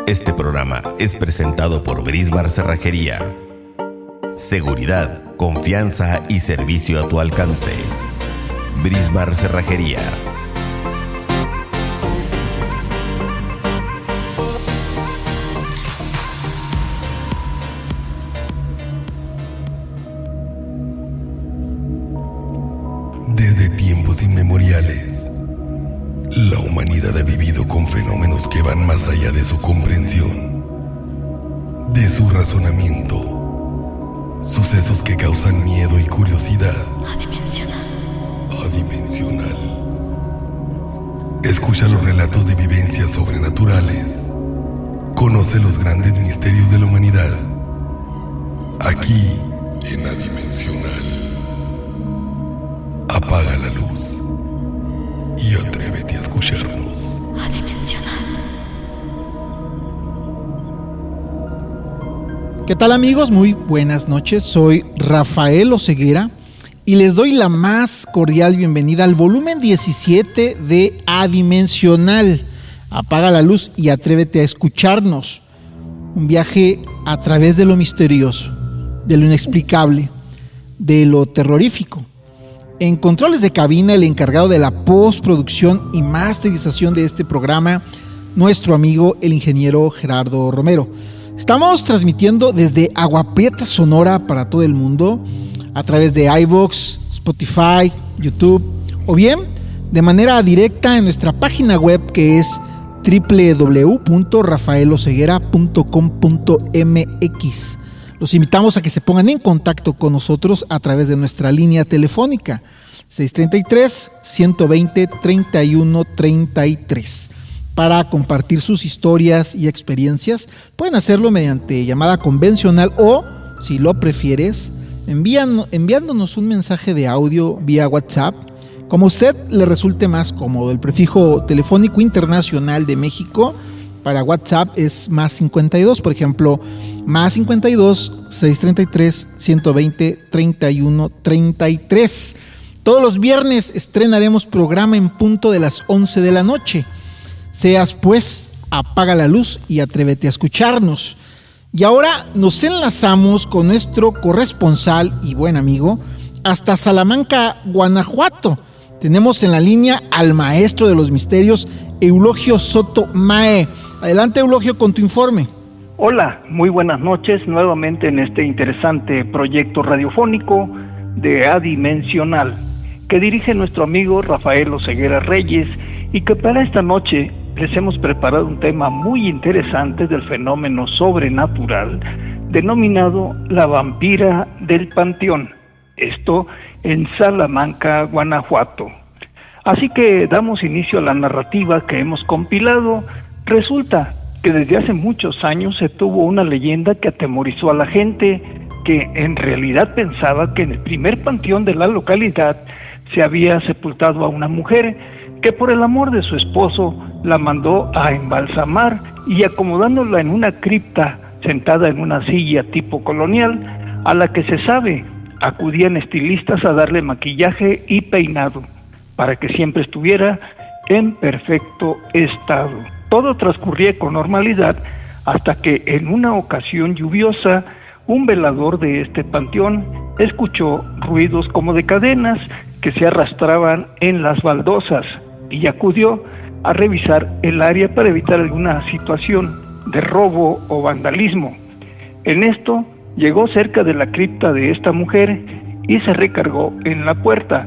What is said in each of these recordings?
Este programa es presentado por Brismar Cerrajería. Seguridad, confianza y servicio a tu alcance. Brismar Cerrajería. Desde tiempos inmemoriales, la humanidad ha vivido con fenómenos que van más allá de su comprensión, de su razonamiento, sucesos que causan miedo y curiosidad. Adimensional. Escucha los relatos de vivencias sobrenaturales. Conoce los grandes misterios de la humanidad. Aquí, en Adimensional. Apaga la luz y atrévete a escucharnos. ¿Qué tal, amigos? Muy buenas noches. Soy Rafael Oseguera y les doy la más cordial bienvenida al volumen 17 de Adimensional. Apaga la luz y atrévete a escucharnos. Un viaje a través de lo misterioso, de lo inexplicable, de lo terrorífico. En controles de cabina, el encargado de la postproducción y masterización de este programa, nuestro amigo el ingeniero Gerardo Romero. Estamos transmitiendo desde Agua Prieta, Sonora, para todo el mundo, a través de iVoox, Spotify, YouTube, o bien de manera directa en nuestra página web, que es www.rafaeloceguera.com.mx. Los invitamos a que se pongan en contacto con nosotros a través de nuestra línea telefónica 633-120-3133. Para compartir sus historias y experiencias, pueden hacerlo mediante llamada convencional o, si lo prefieres, enviándonos un mensaje de audio vía WhatsApp, como a usted le resulte más cómodo. El prefijo telefónico internacional de México para WhatsApp es más 52, por ejemplo, más 52 633 120 31 33. Todos los viernes estrenaremos programa en punto de las 11 de la noche. Seas pues, apaga la luz y atrévete a escucharnos. Y ahora nos enlazamos con nuestro corresponsal y buen amigo hasta Salamanca, Guanajuato. Tenemos en la línea al maestro de los misterios, Eulogio Soto Mae. Adelante, Eulogio, con tu informe. Hola, muy buenas noches nuevamente en este interesante proyecto radiofónico de Adimensional, que dirige nuestro amigo Rafael Oseguera Reyes, y que para esta noche les hemos preparado un tema muy interesante del fenómeno sobrenatural denominado la vampira del Panteón, esto en Salamanca, Guanajuato. Así que damos inicio a la narrativa que hemos compilado. Resulta que desde hace muchos años se tuvo una leyenda que atemorizó a la gente, que en realidad pensaba que en el primer panteón de la localidad se había sepultado a una mujer que por el amor de su esposo la mandó a embalsamar y acomodándola en una cripta sentada en una silla tipo colonial, a la que se sabe acudían estilistas a darle maquillaje y peinado para que siempre estuviera en perfecto estado. Todo transcurría con normalidad hasta que en una ocasión lluviosa, un velador de este panteón escuchó ruidos como de cadenas que se arrastraban en las baldosas y acudió a revisar el área para evitar alguna situación de robo o vandalismo. En esto llegó cerca de la cripta de esta mujer y se recargó en la puerta,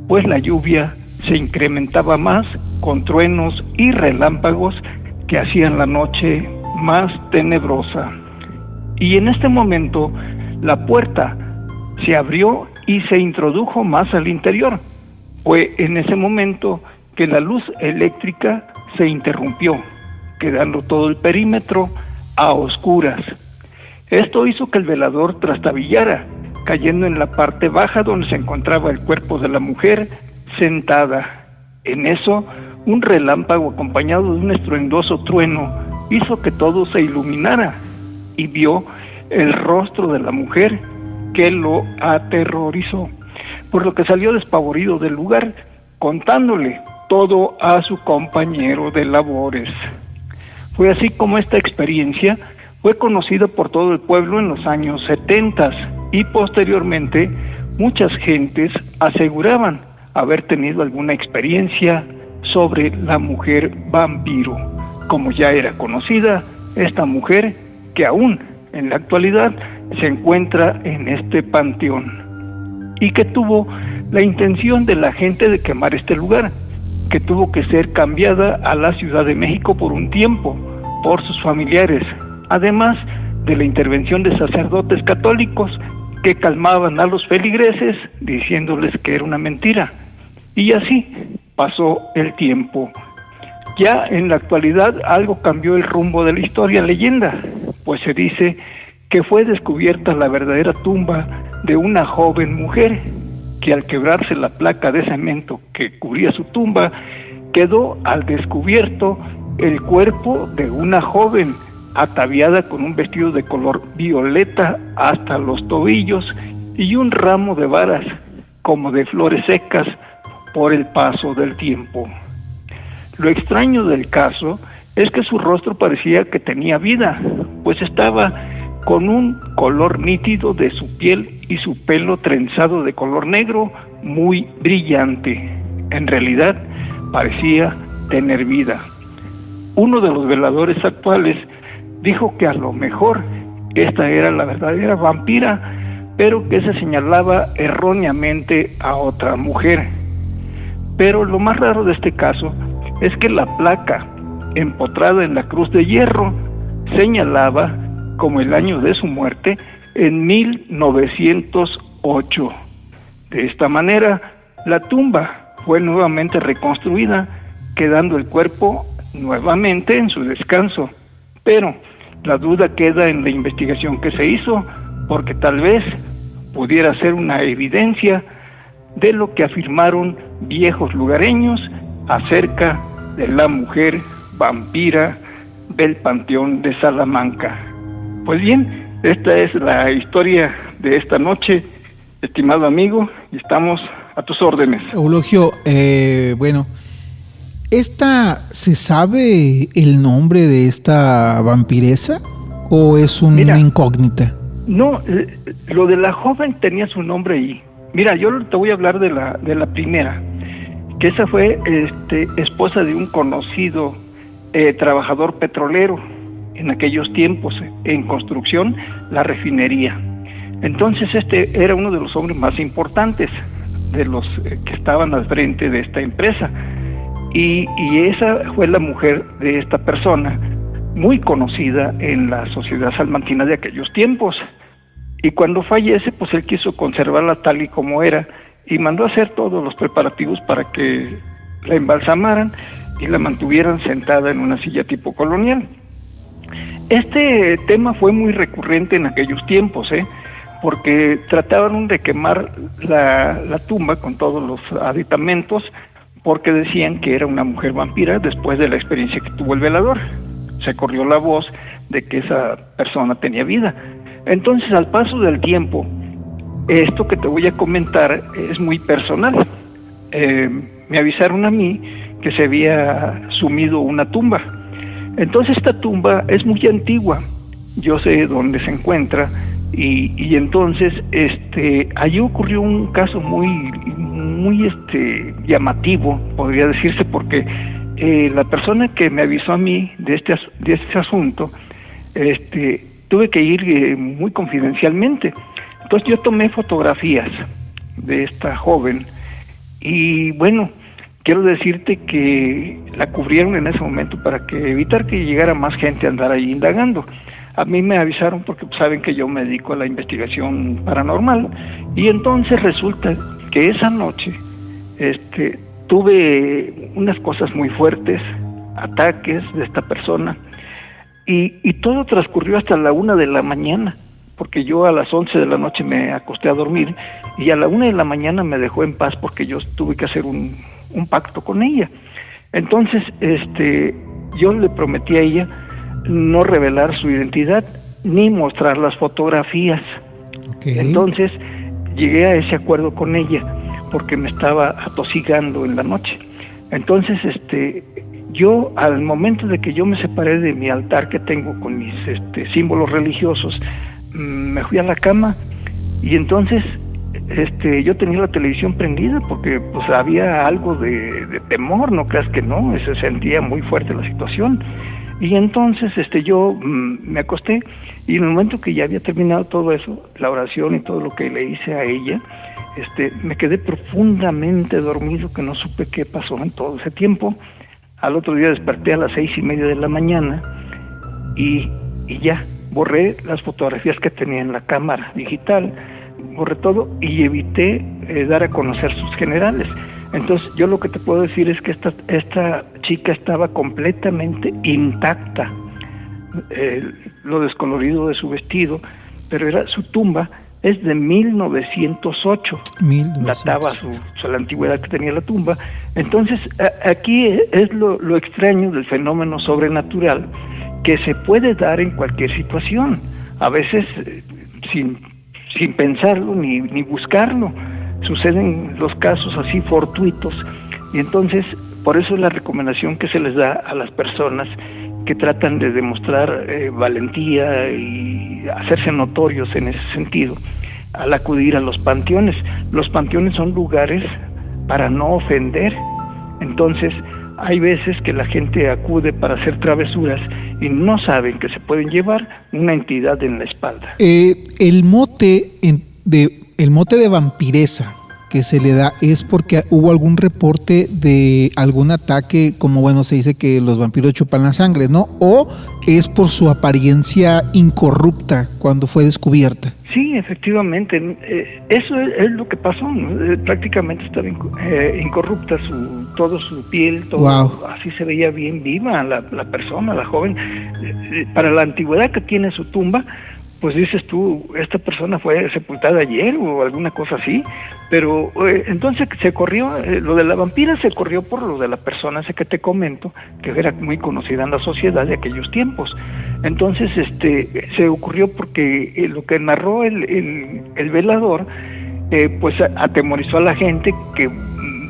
pues la lluvia se incrementaba más con truenos y relámpagos que hacían la noche más tenebrosa. Y en este momento la puerta se abrió y se introdujo más al interior. Fue en ese momento que la luz eléctrica se interrumpió, quedando todo el perímetro a oscuras. Esto hizo que el velador trastabillara, cayendo en la parte baja donde se encontraba el cuerpo de la mujer sentada. En eso, un relámpago acompañado de un estruendoso trueno hizo que todo se iluminara y vio el rostro de la mujer, que lo aterrorizó, por lo que salió despavorido del lugar, contándole todo a su compañero de labores. Fue así como esta experiencia fue conocida por todo el pueblo en los años 70 y posteriormente muchas gentes aseguraban haber tenido alguna experiencia sobre la mujer vampiro, como ya era conocida esta mujer que aún en la actualidad se encuentra en este panteón y que tuvo la intención de la gente de quemar este lugar, que tuvo que ser cambiada a la Ciudad de México por un tiempo por sus familiares, además de la intervención de sacerdotes católicos que calmaban a los feligreses diciéndoles que era una mentira. Y así pasó el tiempo. Ya en la actualidad algo cambió el rumbo de la historia leyenda, pues se dice que fue descubierta la verdadera tumba de una joven mujer que al quebrarse la placa de cemento que cubría su tumba, quedó al descubierto el cuerpo de una joven ataviada con un vestido de color violeta hasta los tobillos y un ramo de varas como de flores secas por el paso del tiempo. Lo extraño del caso es que su rostro parecía que tenía vida, pues estaba con un color nítido de su piel y su pelo trenzado de color negro muy brillante. En realidad parecía tener vida. Uno de los veladores actuales dijo que a lo mejor esta era la verdadera vampira, pero que se señalaba erróneamente a otra mujer. Pero lo más raro de este caso es que la placa empotrada en la cruz de hierro señalaba como el año de su muerte en 1908. De esta manera, la tumba fue nuevamente reconstruida, quedando el cuerpo nuevamente en su descanso. Pero la duda queda en la investigación que se hizo, porque tal vez pudiera ser una evidencia de lo que afirmaron viejos lugareños acerca de la mujer vampira del Panteón de Salamanca. Pues bien, esta es la historia de esta noche, estimado amigo, y estamos a tus órdenes. Eulogio, bueno, ¿se sabe el nombre de esta vampiresa o es una incógnita? No, lo de la joven tenía su nombre ahí. Mira, yo te voy a hablar de la primera, que esa fue esposa de un conocido trabajador petrolero en aquellos tiempos, en construcción, la refinería. Entonces era uno de los hombres más importantes de los que estaban al frente de esta empresa. Y esa fue la mujer de esta persona, muy conocida en la sociedad salmantina de aquellos tiempos. Y cuando fallece, pues él quiso conservarla tal y como era y mandó a hacer todos los preparativos para que la embalsamaran y la mantuvieran sentada en una silla tipo colonial. Este tema fue muy recurrente en aquellos tiempos, porque trataban de quemar la tumba con todos los aditamentos, porque decían que era una mujer vampira después de la experiencia que tuvo el velador. Se corrió la voz de que esa persona tenía vida. Entonces, al paso del tiempo, esto que te voy a comentar es muy personal. Me avisaron a mí que se había sumido una tumba. Entonces, esta tumba es muy antigua. Yo sé dónde se encuentra y entonces allí ocurrió un caso muy llamativo, podría decirse, porque la persona que me avisó a mí de este asunto, tuve que ir muy confidencialmente. Entonces yo tomé fotografías de esta joven y bueno, quiero decirte que la cubrieron en ese momento para evitar que llegara más gente a andar ahí indagando. A mí me avisaron porque saben que yo me dedico a la investigación paranormal y entonces resulta que esa noche tuve unas cosas muy fuertes, ataques de esta persona y todo transcurrió hasta la 1 de la mañana, porque yo a las 11 de la noche me acosté a dormir y a la 1 de la mañana me dejó en paz porque yo tuve que hacer un pacto con ella. Entonces, yo le prometí a ella no revelar su identidad ni mostrar las fotografías. Okay. Entonces, llegué a ese acuerdo con ella porque me estaba atosigando en la noche. Entonces, yo al momento de que yo me separé de mi altar que tengo con mis símbolos religiosos, me fui a la cama y entonces yo tenía la televisión prendida porque pues había algo de temor, no creas que no, se sentía muy fuerte la situación. Y entonces yo me acosté y en el momento que ya había terminado todo eso, la oración y todo lo que le hice a ella, me quedé profundamente dormido, que no supe qué pasó en todo ese tiempo. Al otro día desperté a las 6:30 de la mañana y ya borré las fotografías que tenía en la cámara digital, borré todo y evité dar a conocer sus generales. Entonces yo lo que te puedo decir es que esta chica estaba completamente intacta, lo descolorido de su vestido, pero era su tumba es de 1908, databa la antigüedad que tenía la tumba. Entonces aquí es lo extraño del fenómeno sobrenatural, que se puede dar en cualquier situación, a veces sin pensarlo ni buscarlo. Suceden los casos así fortuitos, y entonces por eso es la recomendación que se les da a las personas que tratan de demostrar valentía y hacerse notorios en ese sentido, al acudir a los panteones. Los panteones son lugares para no ofender, entonces hay veces que la gente acude para hacer travesuras y no saben que se pueden llevar una entidad en la espalda. El mote de vampiresa que se le da es porque hubo algún reporte de algún ataque, como bueno, se dice que los vampiros chupan la sangre, ¿no? O es por su apariencia incorrupta cuando fue descubierta. Sí, efectivamente, eso es lo que pasó, ¿no? Prácticamente estaba incorrupta todo su piel, todo. Wow. Así se veía bien viva la persona, la joven. Para la antigüedad que tiene su tumba, pues dices tú, esta persona fue sepultada ayer o alguna cosa así, pero entonces se corrió, lo de la vampira se corrió por lo de la persona esa que te comento, que era muy conocida en la sociedad de aquellos tiempos. Entonces se ocurrió porque lo que narró el velador, pues atemorizó a la gente que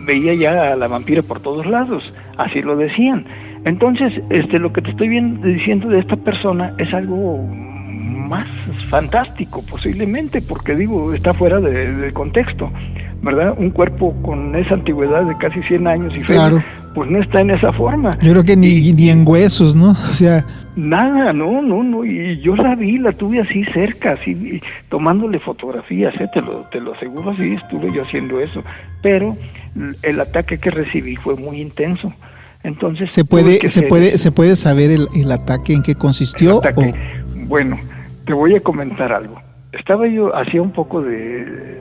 veía ya a la vampira por todos lados, así lo decían. Entonces lo que te estoy diciendo de esta persona es algo más fantástico posiblemente, porque digo, está fuera de contexto, ¿verdad? Un cuerpo con esa antigüedad de casi 100 años y claro, pues no está en esa forma. Yo creo que ni en huesos, ¿no? O sea, nada, no, y yo la tuve así cerca, así tomándole fotografías, te lo aseguro, sí, estuve yo haciendo eso, pero el ataque que recibí fue muy intenso. Entonces se puede saber el ataque, en qué consistió. Bueno, te voy a comentar algo. Estaba yo, hacía un poco de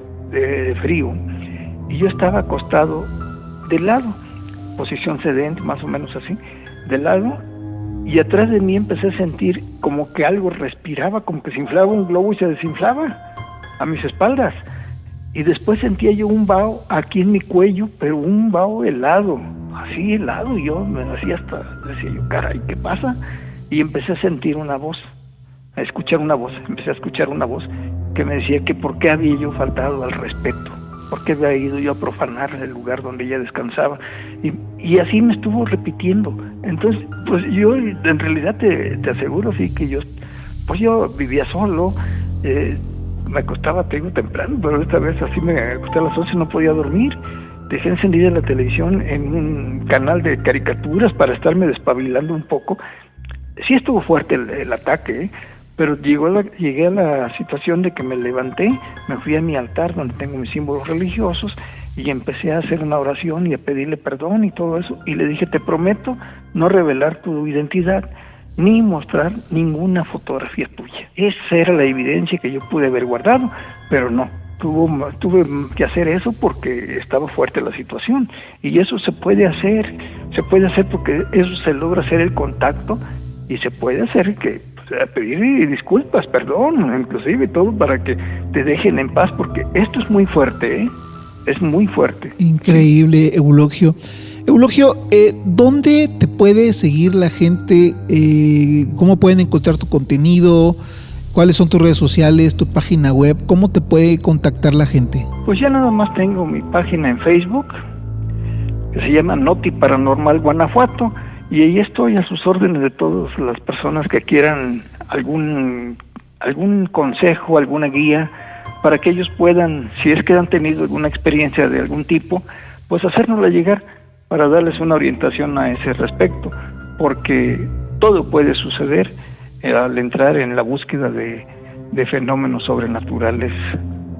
frío, y yo estaba acostado de lado, posición sedente, más o menos así, de lado, y atrás de mí empecé a sentir como que algo respiraba, como que se inflaba un globo y se desinflaba a mis espaldas. Y después sentía yo un vaho aquí en mi cuello, pero un vaho helado, así helado, y yo me hacía decía yo, caray, ¿qué pasa? Y empecé a sentir una voz, empecé a escuchar una voz que me decía que por qué había yo faltado al respeto, por qué había ido yo a profanar el lugar donde ella descansaba, y así me estuvo repitiendo. Entonces, pues yo en realidad te aseguro, sí, que yo vivía solo, me acostaba, te digo, temprano, pero esta vez así me acosté a las 11, no podía dormir. Dejé encendida la televisión en un canal de caricaturas para estarme despabilando un poco. Sí estuvo fuerte el ataque, pero llegué a la situación de que me levanté, me fui a mi altar donde tengo mis símbolos religiosos y empecé a hacer una oración y a pedirle perdón y todo eso, y le dije, te prometo no revelar tu identidad ni mostrar ninguna fotografía tuya. Esa era la evidencia que yo pude haber guardado, pero no, tuve que hacer eso porque estaba fuerte la situación, y eso se puede hacer porque eso se logra hacer el contacto, y se puede hacer que pedir disculpas, perdón, inclusive todo para que te dejen en paz, porque esto es muy fuerte, es muy fuerte. Increíble, Eulogio. ¿Dónde te puede seguir la gente? ¿Cómo pueden encontrar tu contenido? ¿Cuáles son tus redes sociales, tu página web? ¿Cómo te puede contactar la gente? Pues ya nada más tengo mi página en Facebook, que se llama Noti Paranormal Guanajuato, Y ahí estoy a sus órdenes de todas las personas que quieran algún consejo, alguna guía, para que ellos puedan, si es que han tenido alguna experiencia de algún tipo, pues hacérnosla llegar para darles una orientación a ese respecto, porque todo puede suceder al entrar en la búsqueda de fenómenos sobrenaturales,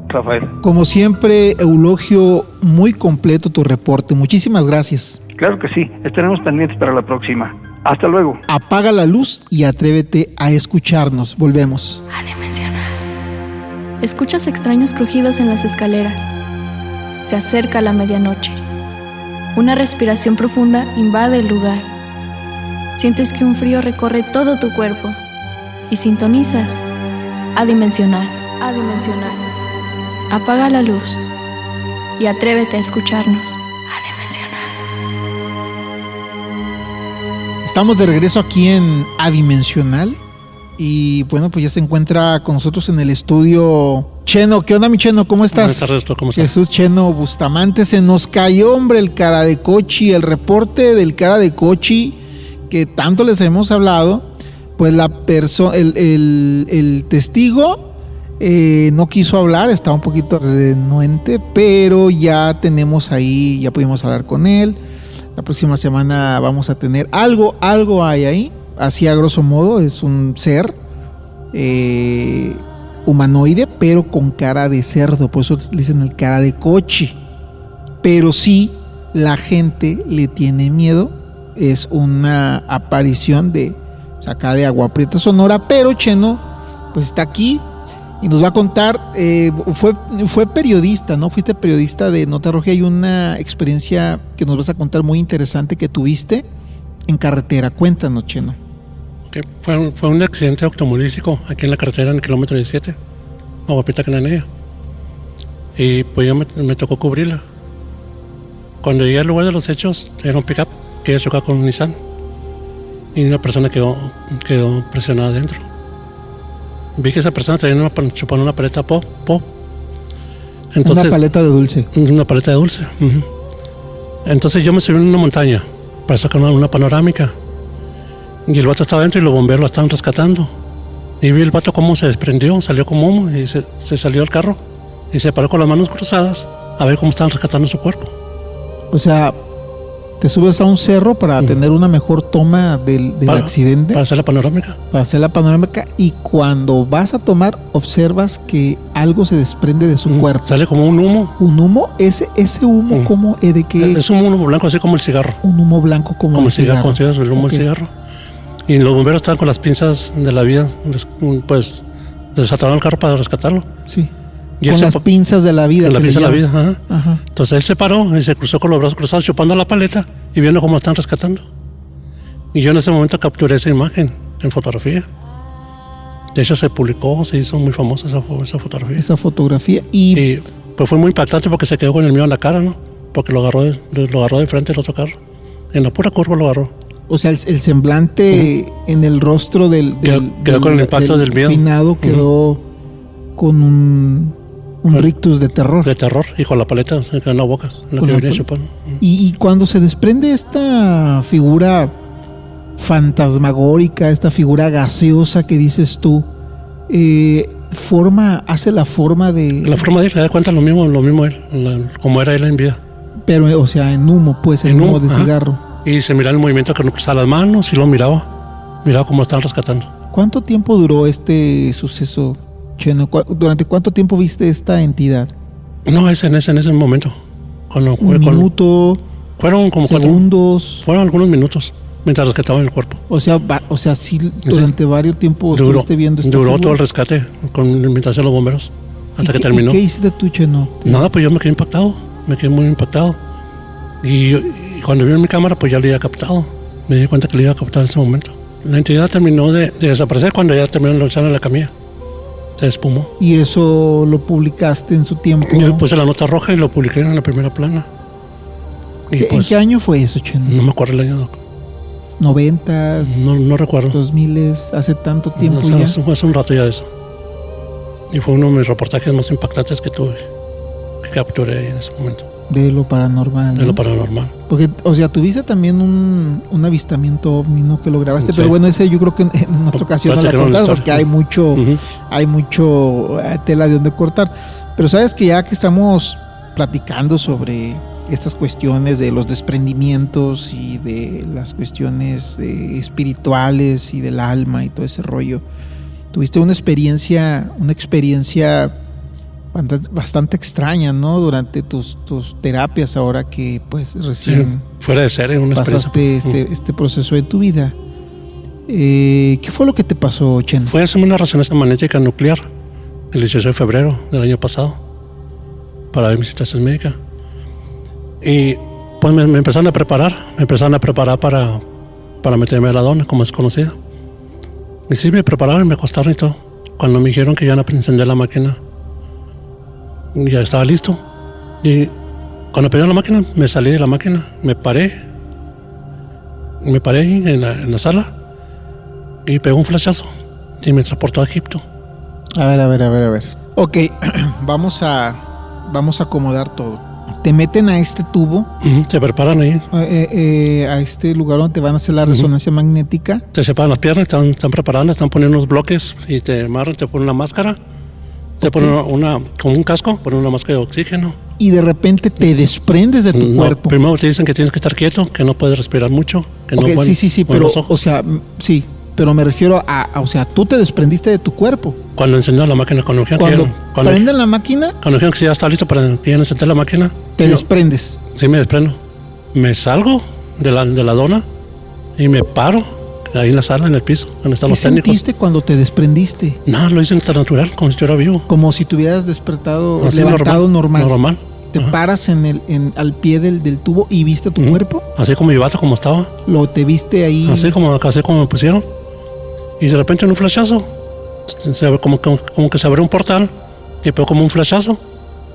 Rafael. Como siempre, Eulogio, muy completo tu reporte. Muchísimas gracias. Claro que sí, estaremos pendientes para la próxima. Hasta luego. Apaga la luz y atrévete a escucharnos. Volvemos. Adimensional. Escuchas extraños crujidos en las escaleras. Se acerca la medianoche. Una respiración profunda invade el lugar. Sientes que un frío recorre todo tu cuerpo y sintonizas Adimensional. Adimensional. Apaga la luz y atrévete a escucharnos. Estamos de regreso aquí en Adimensional y bueno, pues ya se encuentra con nosotros en el estudio Cheno. ¿Qué onda, mi Cheno? ¿Cómo estás? Buenas tardes, ¿cómo estás? Jesús Cheno Bustamante. Se nos cayó, hombre, el cara de Cochi, el reporte del cara de Cochi que tanto les hemos hablado. Pues la persona, el testigo no quiso hablar, estaba un poquito renuente, pero ya tenemos ahí, ya pudimos hablar con él. La próxima semana vamos a tener algo hay ahí, así a grosso modo, es un ser humanoide, pero con cara de cerdo, por eso le dicen el cara de Cochi. Pero sí, la gente le tiene miedo, es una aparición de acá de Agua Prieta, Sonora, pero Cheno pues está aquí y nos va a contar, fue periodista, ¿no? Fuiste periodista de Nota Roja. Hay una experiencia que nos vas a contar muy interesante que tuviste en carretera. Cuéntanos, Cheno. Okay. Fue un accidente automovilístico aquí en la carretera en el kilómetro 17, Agua Prieta, Cananea. Y pues yo me tocó cubrirla. Cuando llegué al lugar de los hechos, era un pick-up que chocaba con un Nissan. Y una persona quedó presionada adentro. Vi que esa persona traía chupando una paleta pop. Entonces, una paleta de dulce. Una paleta de dulce. Uh-huh. Entonces yo me subí en una montaña para sacar una panorámica. Y el vato estaba adentro y los bomberos lo estaban rescatando. Y vi el vato cómo se desprendió, salió como humo y se salió del carro. Y se paró con las manos cruzadas a ver cómo estaban rescatando su cuerpo. O sea, te subes a un cerro para tener una mejor toma del accidente. Para hacer la panorámica. Para hacer la panorámica. Y cuando vas a tomar, observas que algo se desprende de su cuerpo. Sale como un humo. ¿Un humo? ¿Ese humo cómo? ¿De qué? Es un humo blanco, así como el cigarro. Un humo blanco como el cigarro. Como el humo del cigarro. Y los bomberos estaban con las pinzas de la vida, pues desataron el carro para rescatarlo. Sí. Y con las pinzas de la vida. Con la pinza de la vida, ajá. Ajá. Entonces él se paró y se cruzó con los brazos cruzados, chupando la paleta y viendo cómo lo están rescatando. Y yo en ese momento capturé esa imagen en fotografía. De hecho se publicó, se hizo muy famosa esa fotografía. Esa fotografía. Y pues fue muy impactante porque se quedó con el miedo en la cara, ¿no? Porque lo agarró de frente el otro carro. En la pura curva lo agarró. O sea, el semblante en el rostro quedó con el impacto del miedo. Finado quedó con un rictus de terror. De terror, y con la paleta se quedó en la boca, en la que venía chupando. Y cuando se desprende esta figura fantasmagórica, esta figura gaseosa que dices tú, hace la forma de... La forma de él, le da cuenta lo mismo él, como era él en vida. Pero, o sea, en humo, pues, en humo de cigarro. Y se miraba el movimiento que no cruzaba las manos y lo miraba cómo estaban rescatando. ¿Cuánto tiempo duró este suceso, Cheno? ¿Durante cuánto tiempo viste esta entidad? No, es en ese momento. ¿Un minuto? Fueron como segundos. Fueron algunos minutos mientras rescataban el cuerpo. O sea, sí, durante varios tiempos estuviste viendo esta Duró todo el rescate mientras hacían los bomberos hasta que terminó. ¿Y qué hiciste tú, Cheno? Nada, pues yo me quedé muy impactado. Y cuando vi en mi cámara, pues ya lo había captado. Me di cuenta que lo iba a captar en ese momento. La entidad terminó de desaparecer cuando ya terminaron de lanzar en la camilla. Se espumó. ¿Y eso lo publicaste en su tiempo? Yo puse la nota roja y lo publiqué en la primera plana. ¿En qué año fue eso, Cheno? No me acuerdo el año. 90s. No recuerdo. 2000s, hace tanto tiempo ya. Hace un rato ya eso. Y fue uno de mis reportajes más impactantes que tuve, que capturé en ese momento. De lo paranormal. De ¿no? lo paranormal. Porque, o sea, tuviste también un avistamiento ovni, ¿no? Que lo grabaste, Sí. pero bueno, ese yo creo que en otra ocasión no la Platicaron la contas historia. porque hay mucho tela de donde cortar. Pero sabes que ya que estamos platicando sobre estas cuestiones de los desprendimientos y de las cuestiones espirituales y del alma y todo ese rollo, tuviste una experiencia bastante extraña, ¿no? Durante tus terapias, ahora que pues recién Sí, fuera de serie, una pasaste experiencia. este proceso de tu vida. ¿Qué fue lo que te pasó, Chen? Fue a hacerme una resonancia magnética nuclear el 18 de febrero del año pasado para ver mi situación médica. Y pues me empezaron a preparar para meterme a la dona, como es conocida. Y sí, me prepararon y me acostaron y todo. Cuando me dijeron que ya no encender la máquina, ya estaba listo. Y cuando prendieron la máquina, me salí de la máquina, me paré ahí en la sala y pegó un flashazo y me transportó a Egipto. A ver. Ok, vamos a acomodar todo. Te meten a este tubo, Se preparan ahí, a este lugar donde te van a hacer la resonancia magnética. te separan las piernas, están preparando, están poniendo unos bloques y te amarran, te ponen una máscara, te Ok. ponen como un casco, ponen una máscara de oxígeno. Y de repente te desprendes de tu No, cuerpo. primero te dicen que tienes que estar quieto, que no puedes respirar mucho, que Ok, no puedes sí, mover pero, los ojos. o sea, sí, pero me refiero o sea, tú te desprendiste de tu cuerpo. Cuando encendieron la máquina, cuando dijeron Cuando prenden la máquina, cuando dijeron que ya está listo para que ya encender la máquina, te yo- desprendes. Sí, me desprendo. Me salgo de la dona y me paro ahí en la sala, en el piso, donde están ¿Qué los técnicos. sentiste cuando te desprendiste? No, lo hice tan natural, como si estuviera vivo. Como si te hubieras despertado, Así levantado normal. Normal. Te Ajá. paras al pie del tubo y viste tu Ujú. cuerpo. Así como mi bata, como estaba. Te viste ahí. Así como me pusieron. Y de repente en un flashazo, como que se abrió un portal y pegó como un flashazo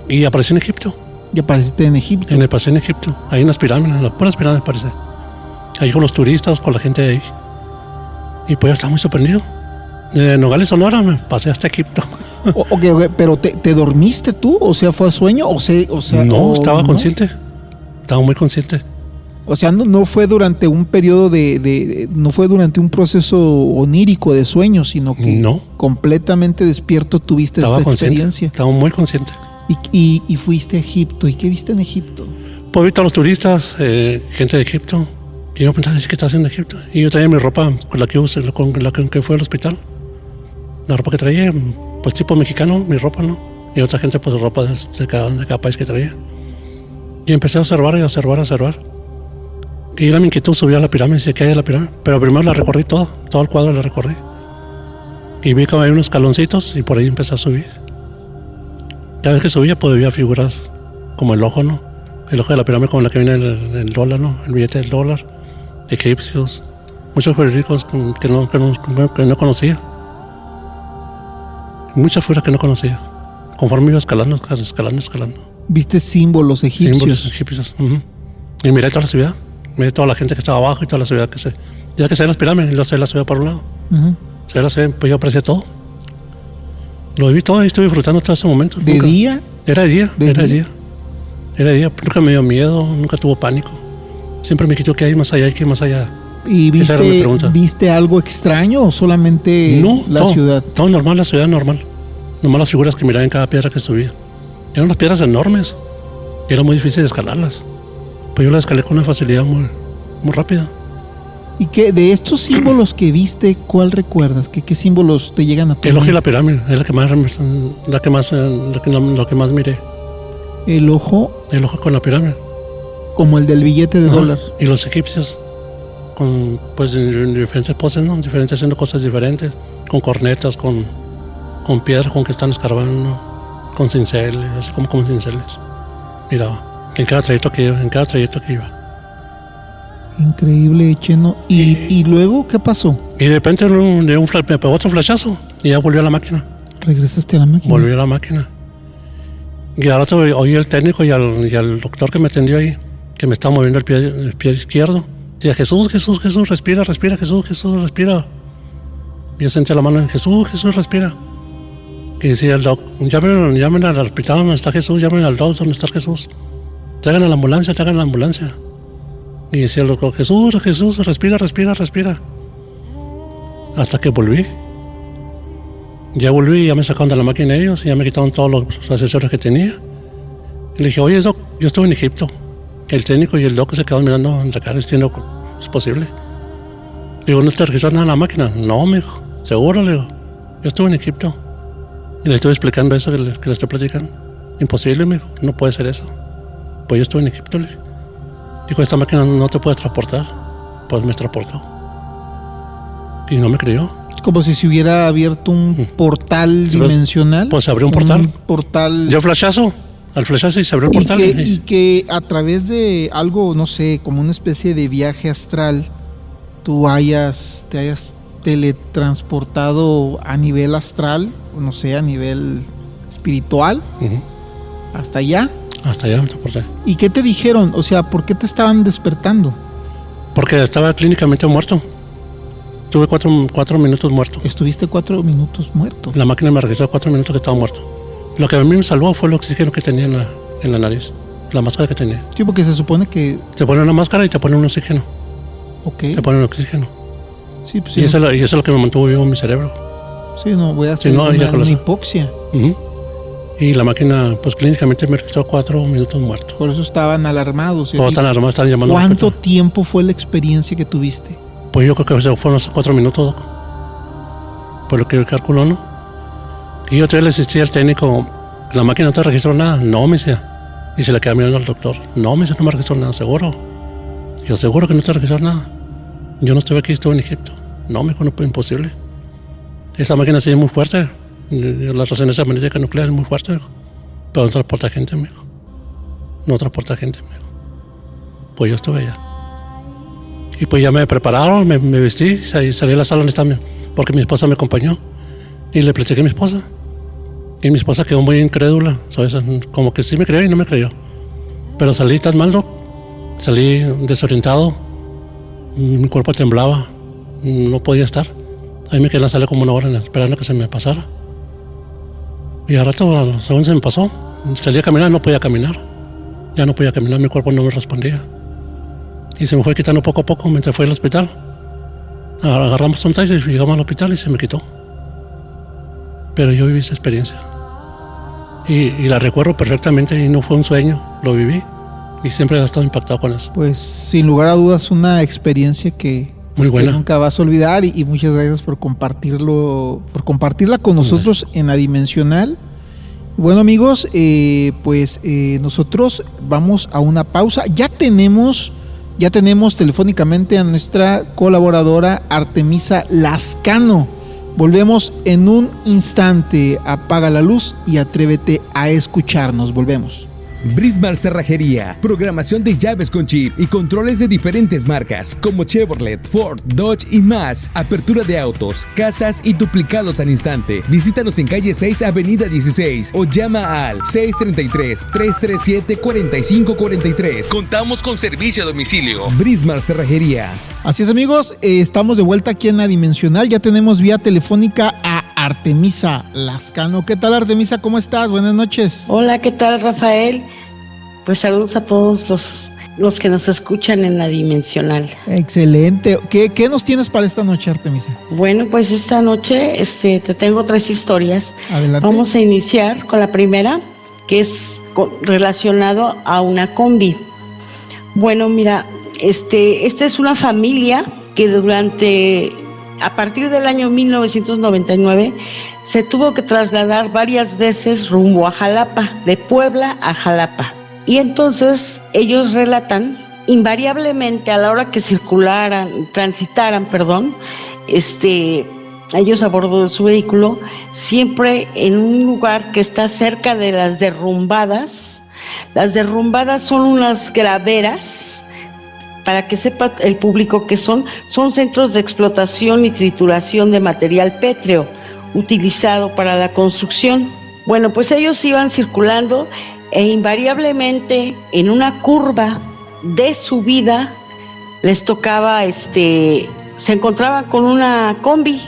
y aparecí en Egipto. Y apareciste en Egipto. Pasé en Egipto, ahí en las pirámides, en las puras pirámides parece. Ahí con los turistas, con la gente de ahí. Y pues yo estaba muy sorprendido. De Nogales, Sonora, me pasé hasta Egipto. Ok, pero te dormiste tú, o sea, fue sueño, o sea, No, o estaba no? consciente. Estaba muy consciente. O sea, no fue durante un periodo no fue durante un proceso onírico de sueño, sino que No. completamente despierto tuviste Estaba esta consciente. experiencia. Estaba muy consciente. Y fuiste a Egipto. ¿Y qué viste en Egipto? Pues vi a los turistas, gente de Egipto. Y yo pensaba, ¿qué está haciendo en Egipto? Y yo traía mi ropa con la que usé, con la que fue al hospital. La ropa que traía, pues tipo mexicano, mi ropa, ¿no? Y otra gente, pues ropa de cada país que traía. Y empecé a observar. Y era mi inquietud, subí a la pirámide, decía, ¿qué hay en la pirámide? Pero primero la recorrí todo el cuadro la recorrí. Y vi que había unos escaloncitos y por ahí empecé a subir. Cada vez que subía, pues veía figuras como el ojo, ¿no? El ojo de la pirámide, como la que viene el dólar, ¿no? El billete del dólar, egipcios, muchos jeroglíficos que no conocía. Muchas figuras que no conocía. Conforme iba escalando. Viste símbolos egipcios. Símbolos egipcios. Ujú. Y miré toda la ciudad. Miré toda la gente que estaba abajo y toda la ciudad ya que se ve las pirámides, y luego se ve la ciudad por un lado. Ujú. Se ve la ciudad, pues yo aprecié todo. Lo viví todo y estuve disfrutando todo ese momento. ¿De día? Era de día, ¿De era de día? día. Era de día. Nunca me dio miedo, nunca tuvo pánico. Siempre me quitó que hay más allá y que hay más allá. ¿Y Esa era mi pregunta. viste algo extraño o solamente No, la todo, ciudad? Todo normal, la ciudad normal. Nomás las figuras que miraba en cada piedra que subía. Eran unas piedras enormes. Y era muy difícil de escalarlas. Pues yo las escalé con una facilidad muy rápida. ¿Y qué de estos símbolos que viste, cuál recuerdas? ¿Qué símbolos te llegan a tu El ojo y mente? la pirámide es lo que más miré. El ojo, El ojo con la pirámide. como el del billete de Ajá. dólar. Y los egipcios, pues en diferentes poses, ¿no? Diferentes, haciendo cosas diferentes, con cornetas, con piedras con que están escarbando, ¿no? Con cinceles, así como con cinceles. Miraba, en cada trayecto que iba. Increíble, Cheno. ¿Y luego qué pasó? Y de repente me pegó otro flashazo y ya volvió a la máquina. Regresaste a la máquina. Volvió a la máquina. Y al rato oí al técnico y al doctor que me atendió ahí, que me estaba moviendo el pie izquierdo. Decía, Jesús, respira, Jesús, respira. Y yo sentía la mano en Jesús, respira. Y decía el doc, llamen al hospital donde está Jesús, llamen al doc donde está Jesús. traigan a la ambulancia. Y decía el doctor, Jesús, respira. Hasta que volví. Ya volví, ya me sacaron de la máquina ellos, ya me quitaron todos los accesorios que tenía. Y le dije, oye, doc, yo estuve en Egipto. El técnico y el doc se quedaron mirando en la cara diciendo, ¿es posible? Le digo, ¿no te registró nada en la máquina? No, me dijo, seguro, le digo, yo estuve en Egipto. Y le estuve explicando eso que le estoy platicando. Imposible, me dijo, no puede ser eso. Pues yo estuve en Egipto, le dije. Dijo, esta máquina no te puede transportar. Pues me transportó. Y no me creyó. Como si se hubiera abierto un portal dimensional. Pues se abrió un portal. Un portal. Dio flashazo. Al flashazo y se abrió el portal. Y que a través de algo, no sé, como una especie de viaje astral, tú te hayas teletransportado a nivel astral, no sé, a nivel espiritual, hasta allá. Hasta allá me transporté. ¿Y qué te dijeron? O sea, ¿por qué te estaban despertando? Porque estaba clínicamente muerto. Estuve 4 minutos muerto. Estuviste 4 minutos muerto. La máquina me registró 4 minutos que estaba muerto. Lo que a mí me salvó fue el oxígeno que tenía en la nariz. La máscara que tenía. Sí, porque se supone que... Te ponen una máscara y te ponen un oxígeno. Ok. Te ponen oxígeno. Sí, pues sí. Y eso es lo que me mantuvo vivo en mi cerebro. Sí, no, voy a hacer una hipoxia. Y la máquina, pues clínicamente me registró 4 minutos muerto. Por eso estaban alarmados. Todos estaban alarmados, estaban llamando. ¿Cuánto tiempo fue la experiencia que tuviste? Pues yo creo que fueron unos 4 minutos, Doc. Por lo que yo calculo, ¿no? Y yo todavía le insistí al técnico, ¿la máquina no te registró nada? No, me decía. Y se le queda mirando al doctor. No, me dice, no me registró nada, ¿seguro? Yo, ¿seguro que no te registró nada? Yo no estuve aquí, estuve en Egipto. No, me dijo, no, pues imposible. Esta máquina sí es muy fuerte. La resonancia magnética nuclear es muy fuerte, me dijo. Pero no transporta gente, me dijo. No transporta gente, me dijo. Pues yo estuve allá. Y pues ya me prepararon, me vestí, salí a la sala donde estaba, porque mi esposa me acompañó. Y le platiqué a mi esposa. Y mi esposa quedó muy incrédula, ¿sabes? Como que sí me creyó y no me creyó. Pero salí tan mal, ¿no? Salí desorientado. Mi cuerpo temblaba. No podía estar. Ahí me quedé en la sala como 1 hora esperando que se me pasara. Y al rato, según se me pasó, salí a caminar, no podía caminar. Ya no podía caminar, mi cuerpo no me respondía. Y se me fue quitando poco a poco mientras fui al hospital. Agarramos un taxi y llegamos al hospital y se me quitó. Pero yo viví esa experiencia. Y la recuerdo perfectamente y no fue un sueño, lo viví. Y siempre he estado impactado con eso. Pues sin lugar a dudas una experiencia que, muy buena, que nunca vas a olvidar y muchas gracias por compartirla con nosotros en Adimensional. Bueno amigos, nosotros vamos a una pausa. Ya tenemos telefónicamente a nuestra colaboradora Artemisa Lascano. Volvemos en un instante. Apaga la luz y atrévete a escucharnos. Volvemos. Brismar Cerrajería, programación de llaves con chip y controles de diferentes marcas como Chevrolet, Ford, Dodge y más. Apertura de autos, casas y duplicados al instante. Visítanos en calle 6, avenida 16 o llama al 633-337-4543. Contamos con servicio a domicilio. Brismar Cerrajería. Así es amigos, estamos de vuelta aquí en Adimensional. Ya tenemos vía telefónica a Artemisa Lascano. ¿Qué tal, Artemisa? ¿Cómo estás? Buenas noches. Hola, ¿qué tal, Rafael? Pues saludos a todos los que nos escuchan en Adimensional. Excelente. ¿Qué nos tienes para esta noche, Artemisa? Bueno, pues esta noche te tengo 3 historias. Adelante. Vamos a iniciar con la primera, que es relacionado a una combi. Bueno, mira, esta es una familia que a partir del año 1999 se tuvo que trasladar varias veces rumbo a Jalapa, de Puebla a Jalapa. Y entonces ellos relatan, invariablemente a la hora que transitaran, ellos a bordo de su vehículo, siempre en un lugar que está cerca de las derrumbadas. Las derrumbadas son unas graveras, para que sepa el público que son centros de explotación y trituración de material pétreo utilizado para la construcción. Bueno, pues ellos iban circulando e invariablemente en una curva de subida les tocaba, se encontraban con una combi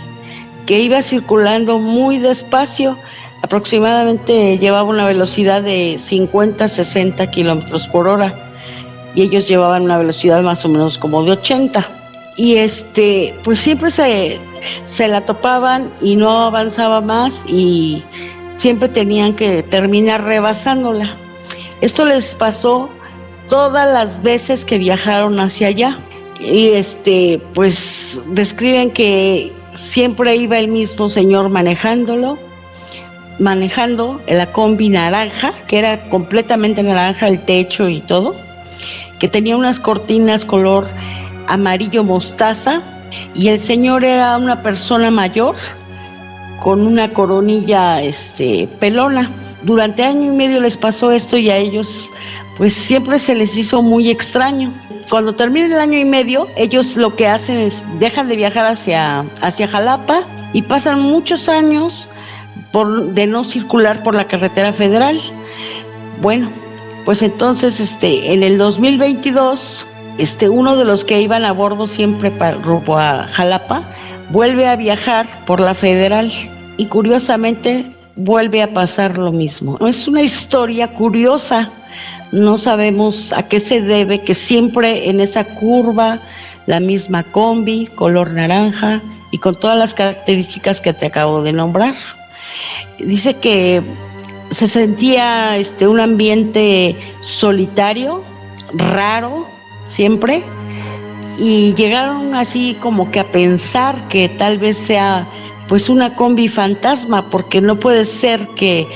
que iba circulando muy despacio. aproximadamente llevaba una velocidad de 50-60 kilómetros por hora y ellos llevaban una velocidad más o menos como de 80. Y pues siempre se la topaban y no avanzaba más y siempre tenían que terminar rebasándola. Esto les pasó todas las veces que viajaron hacia allá. Y pues describen que siempre iba el mismo señor manejando la combi naranja, que era completamente naranja el techo y todo, que tenía unas cortinas color amarillo mostaza, y el señor era una persona mayor con una coronilla pelona. Durante año y medio les pasó esto y a ellos pues siempre se les hizo muy extraño. Cuando termina el año y medio, ellos lo que hacen es dejan de viajar hacia Jalapa y pasan muchos años de no circular por la carretera federal. Bueno, pues entonces en el 2022, uno de los que iban a bordo siempre rumbo a Jalapa vuelve a viajar por la federal y curiosamente vuelve a pasar lo mismo. Es una historia curiosa. No sabemos a qué se debe que siempre en esa curva la misma combi, color naranja y con todas las características que te acabo de nombrar. Dice que se sentía un ambiente solitario, raro, siempre, y llegaron así como que a pensar que tal vez sea pues una combi fantasma, porque no puede ser que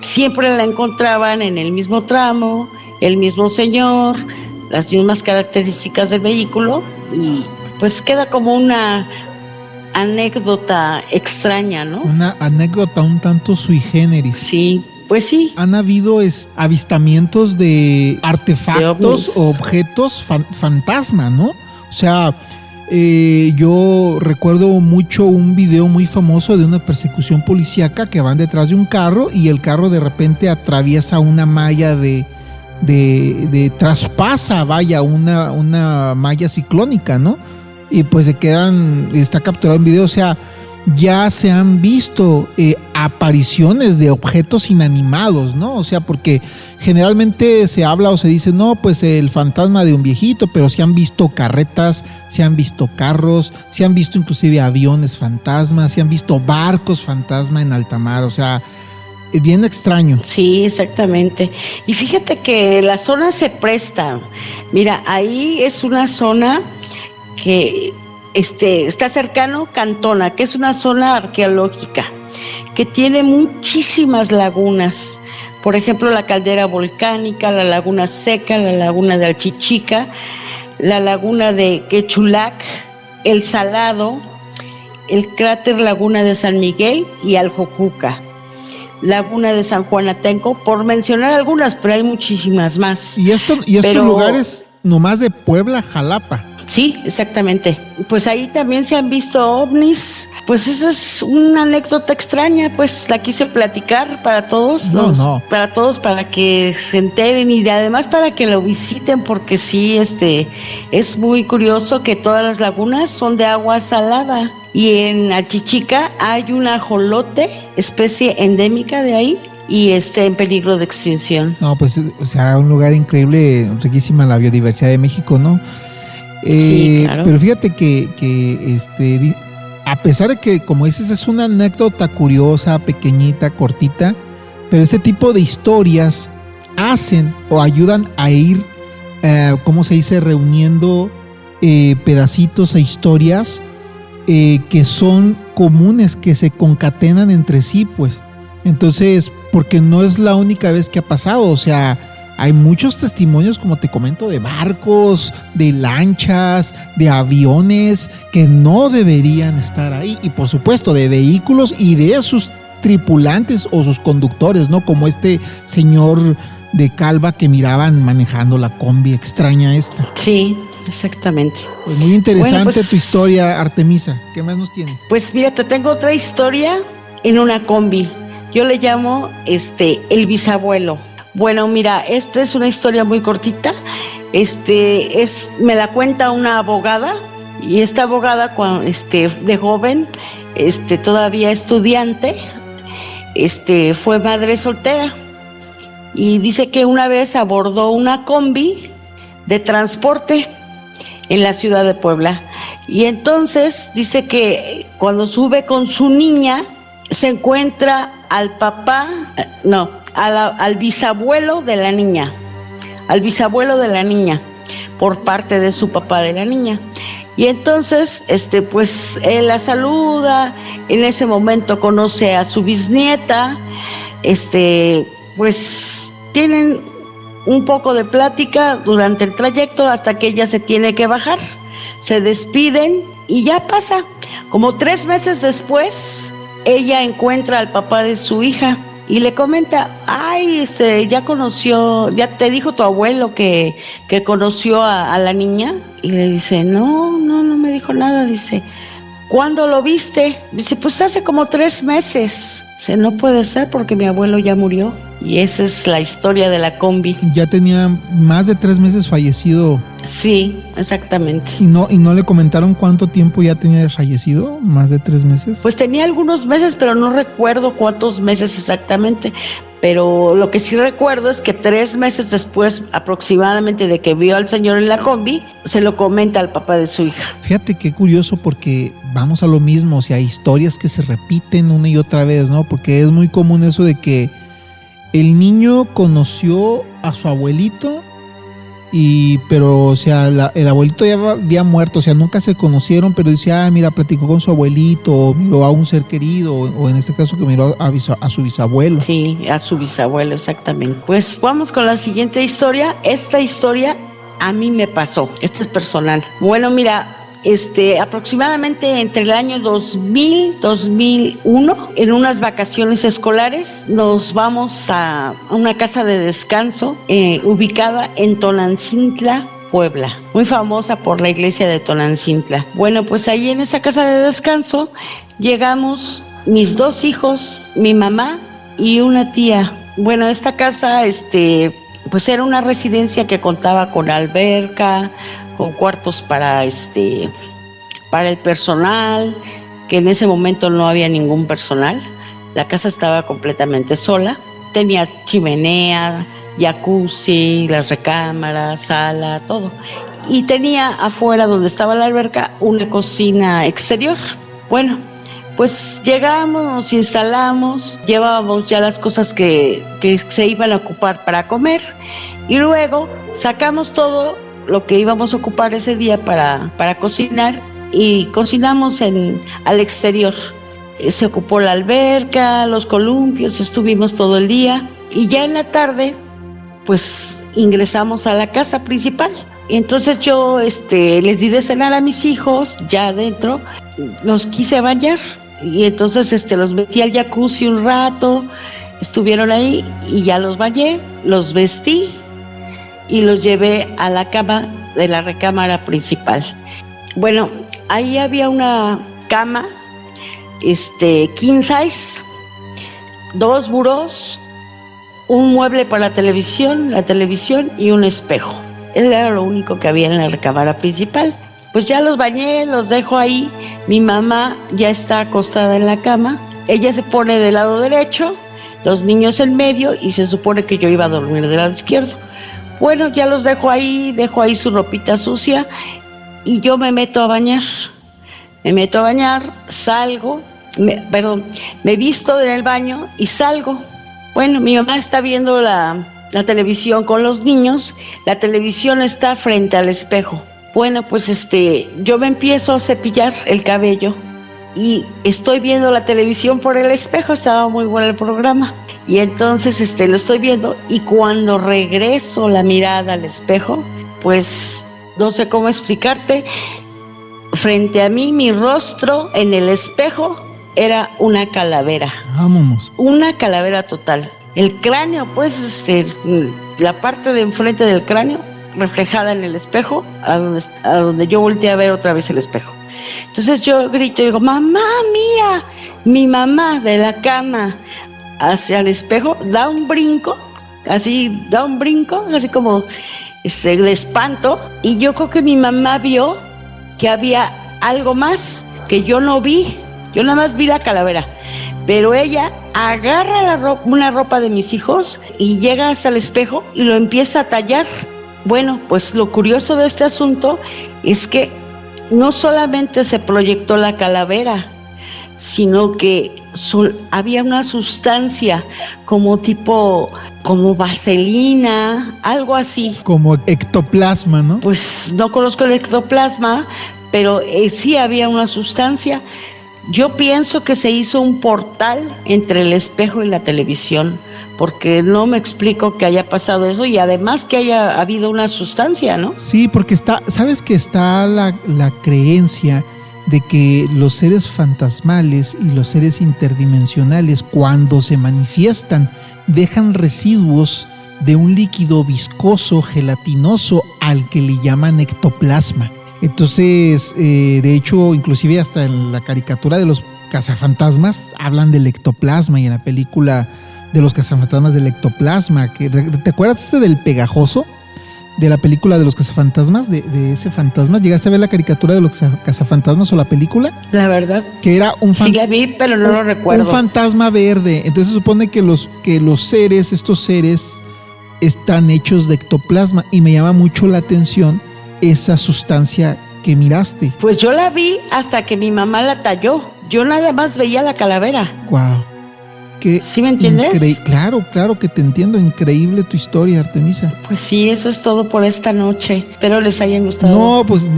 siempre la encontraban en el mismo tramo, el mismo señor, las mismas características del vehículo, y pues queda como una anécdota extraña, ¿no? Una anécdota un tanto sui generis. Sí, pues sí. Han habido avistamientos de artefactos o objetos fantasma, ¿no? O sea, yo recuerdo mucho un video muy famoso de una persecución policíaca que van detrás de un carro y el carro de repente atraviesa una malla traspasa, una malla ciclónica, ¿no? Y pues está capturado en video. O sea, ya se han visto apariciones de objetos inanimados, ¿no? O sea, porque generalmente se habla o se dice, no, pues el fantasma de un viejito, pero se han visto carretas, se han visto carros, se han visto inclusive aviones fantasmas, se han visto barcos fantasma en alta mar. O sea, es bien extraño. Sí, exactamente. Y fíjate que la zona se presta. Mira, ahí es una zona que está cercano Cantona, que es una zona arqueológica que tiene muchísimas lagunas. Por ejemplo, la caldera volcánica, la laguna seca, la laguna de Alchichica, la laguna de Quechulac, el Salado, el cráter Laguna de San Miguel y Aljocuca, Laguna de San Juan Atenco, por mencionar algunas, pero hay muchísimas más. Y estos lugares nomás de Puebla, Jalapa. Sí, exactamente. Pues ahí también se han visto ovnis. Pues eso es una anécdota extraña, pues la quise platicar para todos. Para todos, para que se enteren y además para que lo visiten, porque sí, es muy curioso que todas las lagunas son de agua salada. Y en Alchichica hay un ajolote, especie endémica de ahí, y en peligro de extinción. No, pues, o sea, un lugar increíble, riquísima la biodiversidad de México, ¿no? Sí, claro. Pero fíjate que a pesar de que, como dices, es una anécdota curiosa, pequeñita, cortita, pero este tipo de historias hacen o ayudan a ir, ¿cómo se dice?, reuniendo pedacitos e historias que son comunes, que se concatenan entre sí, pues. Entonces, porque no es la única vez que ha pasado, o sea, hay muchos testimonios, como te comento, de barcos, de lanchas, de aviones que no deberían estar ahí. Y por supuesto, de vehículos y de sus tripulantes o sus conductores, ¿no? Como este señor de Calva que miraban manejando la combi extraña esta. Sí, exactamente. Pues muy interesante tu historia, Artemisa. ¿Qué más nos tienes? Pues mira, te tengo otra historia en una combi. Yo le llamo el bisabuelo. Bueno, mira, esta es una historia muy cortita. Me la cuenta una abogada, y esta abogada, cuando de joven, todavía estudiante, fue madre soltera y dice que una vez abordó una combi de transporte en la ciudad de Puebla. Y entonces dice que cuando sube con su niña, se encuentra al bisabuelo de la niña, por parte de su papá de la niña. Y entonces, pues él la saluda, en ese momento conoce a su bisnieta, pues tienen un poco de plática durante el trayecto hasta que ella se tiene que bajar. Se despiden y ya pasa. Como 3 meses después, ella encuentra al papá de su hija y le comenta, ay, ya te dijo tu abuelo que conoció a la niña. Y le dice, no me dijo nada. Dice, ¿cuándo lo viste? Dice, pues hace como 3 meses. Dice, no puede ser porque mi abuelo ya murió. Y esa es la historia de la combi. Ya tenía más de 3 meses fallecido. Sí, exactamente. ¿Y no le comentaron cuánto tiempo ya tenía de fallecido? ¿Más de 3 meses? Pues tenía algunos meses, pero no recuerdo cuántos meses exactamente. Pero lo que sí recuerdo es que 3 meses después aproximadamente de que vio al señor en la combi, se lo comenta al papá de su hija. Fíjate qué curioso, porque vamos a lo mismo, o sea, hay historias que se repiten una y otra vez, ¿no? Porque es muy común eso de que el niño conoció a su abuelito, pero, o sea, el abuelito ya había muerto, o sea, nunca se conocieron, pero dice, mira, platicó con su abuelito, o miró a un ser querido, o en este caso que miró a su bisabuelo. Sí, a su bisabuelo, exactamente. Pues vamos con la siguiente historia. Esta historia a mí me pasó, esta es personal. Bueno, mira, aproximadamente entre el año 2000-2001, en unas vacaciones escolares, nos vamos a una casa de descanso ubicada en Tonantzintla, Puebla, muy famosa por la iglesia de Tonantzintla. Bueno, pues ahí en esa casa de descanso llegamos mis 2 hijos, mi mamá y una tía. Bueno, esta casa, pues era una residencia que contaba con alberca, con cuartos para el personal, que en ese momento no había ningún personal. La casa estaba completamente sola. Tenía chimenea, jacuzzi, las recámaras, sala, todo. Y tenía afuera, donde estaba la alberca, una cocina exterior. Bueno, pues llegamos, nos instalamos, llevábamos ya las cosas que se iban a ocupar para comer y luego sacamos todo lo que íbamos a ocupar ese día para cocinar y cocinamos al exterior. Se ocupó la alberca, los columpios, estuvimos todo el día y ya en la tarde pues ingresamos a la casa principal. Y entonces yo les di de cenar a mis hijos ya adentro, los quise bañar y entonces los metí al jacuzzi un rato, estuvieron ahí y ya los bañé, los vestí y los llevé a la cama de la recámara principal. Bueno, ahí había una cama, king size, 2 burós, un mueble para la televisión y un espejo. Era lo único que había en la recámara principal. Pues ya los bañé, los dejo ahí. Mi mamá ya está acostada en la cama. Ella se pone del lado derecho, los niños en medio y se supone que yo iba a dormir del lado izquierdo. Bueno, ya los dejo ahí su ropita sucia y yo me meto a bañar. Salgo, me visto en el baño y salgo. Bueno, mi mamá está viendo la televisión con los niños, la televisión está frente al espejo. Bueno, pues yo me empiezo a cepillar el cabello y estoy viendo la televisión por el espejo, estaba muy bueno el programa. Y entonces lo estoy viendo y cuando regreso la mirada al espejo, pues no sé cómo explicarte, frente a mí, mi rostro en el espejo era una calavera. Vámonos. Una calavera total. El cráneo, pues, la parte de enfrente del cráneo reflejada en el espejo, a donde yo volteé a ver otra vez el espejo. Entonces yo grito y digo, mamá, mira, mi mamá de la cama hacia el espejo, da un brinco, así como de espanto, y yo creo que mi mamá vio que había algo más que yo no vi, yo nada más vi la calavera, pero ella agarra una ropa de mis hijos y llega hasta el espejo y lo empieza a tallar. Bueno, pues lo curioso de este asunto es que no solamente se proyectó la calavera, sino que había una sustancia como vaselina, algo así. Como ectoplasma, ¿no? Pues no conozco el ectoplasma, pero sí había una sustancia. Yo pienso que se hizo un portal entre el espejo y la televisión, porque no me explico que haya pasado eso y además que haya habido una sustancia, ¿no? Sí, porque sabes que está la creencia de que los seres fantasmales y los seres interdimensionales, cuando se manifiestan, dejan residuos de un líquido viscoso, gelatinoso, al que le llaman ectoplasma. Entonces, de hecho, inclusive hasta en la caricatura de los cazafantasmas hablan del ectoplasma, y en la película de los cazafantasmas del ectoplasma, ¿te acuerdas del pegajoso? De la película de los cazafantasmas, de ese fantasma. ¿Llegaste a ver la caricatura de los cazafantasmas o la película? La verdad. Que era un sí la vi, pero no lo recuerdo. Un fantasma verde. Entonces se supone que estos seres están hechos de ectoplasma, y me llama mucho la atención esa sustancia que miraste. Pues yo la vi hasta que mi mamá la talló. Yo nada más veía la calavera. Wow. ¿Sí me entiendes? Claro que te entiendo. Increíble tu historia, Artemisa. Pues sí, eso es todo por esta noche. Espero les hayan gustado. No, pues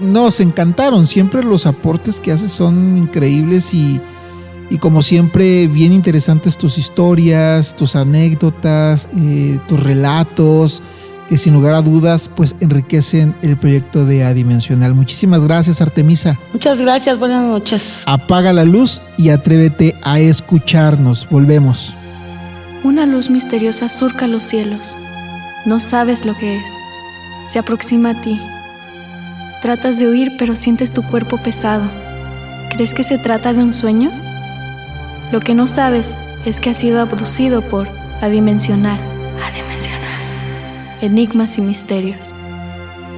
nos encantaron. Siempre los aportes que haces son increíbles y como siempre bien interesantes tus historias, tus anécdotas, tus relatos, que sin lugar a dudas pues enriquecen el proyecto de Adimensional. Muchísimas gracias, Artemisa. Muchas gracias, buenas noches. Apaga la luz y atrévete a escucharnos. Volvemos. Una luz misteriosa surca los cielos. No sabes lo que es. Se aproxima a ti. Tratas de huir, pero sientes tu cuerpo pesado. ¿Crees que se trata de un sueño? Lo que no sabes es que has sido abducido por Adimensional. Enigmas y misterios.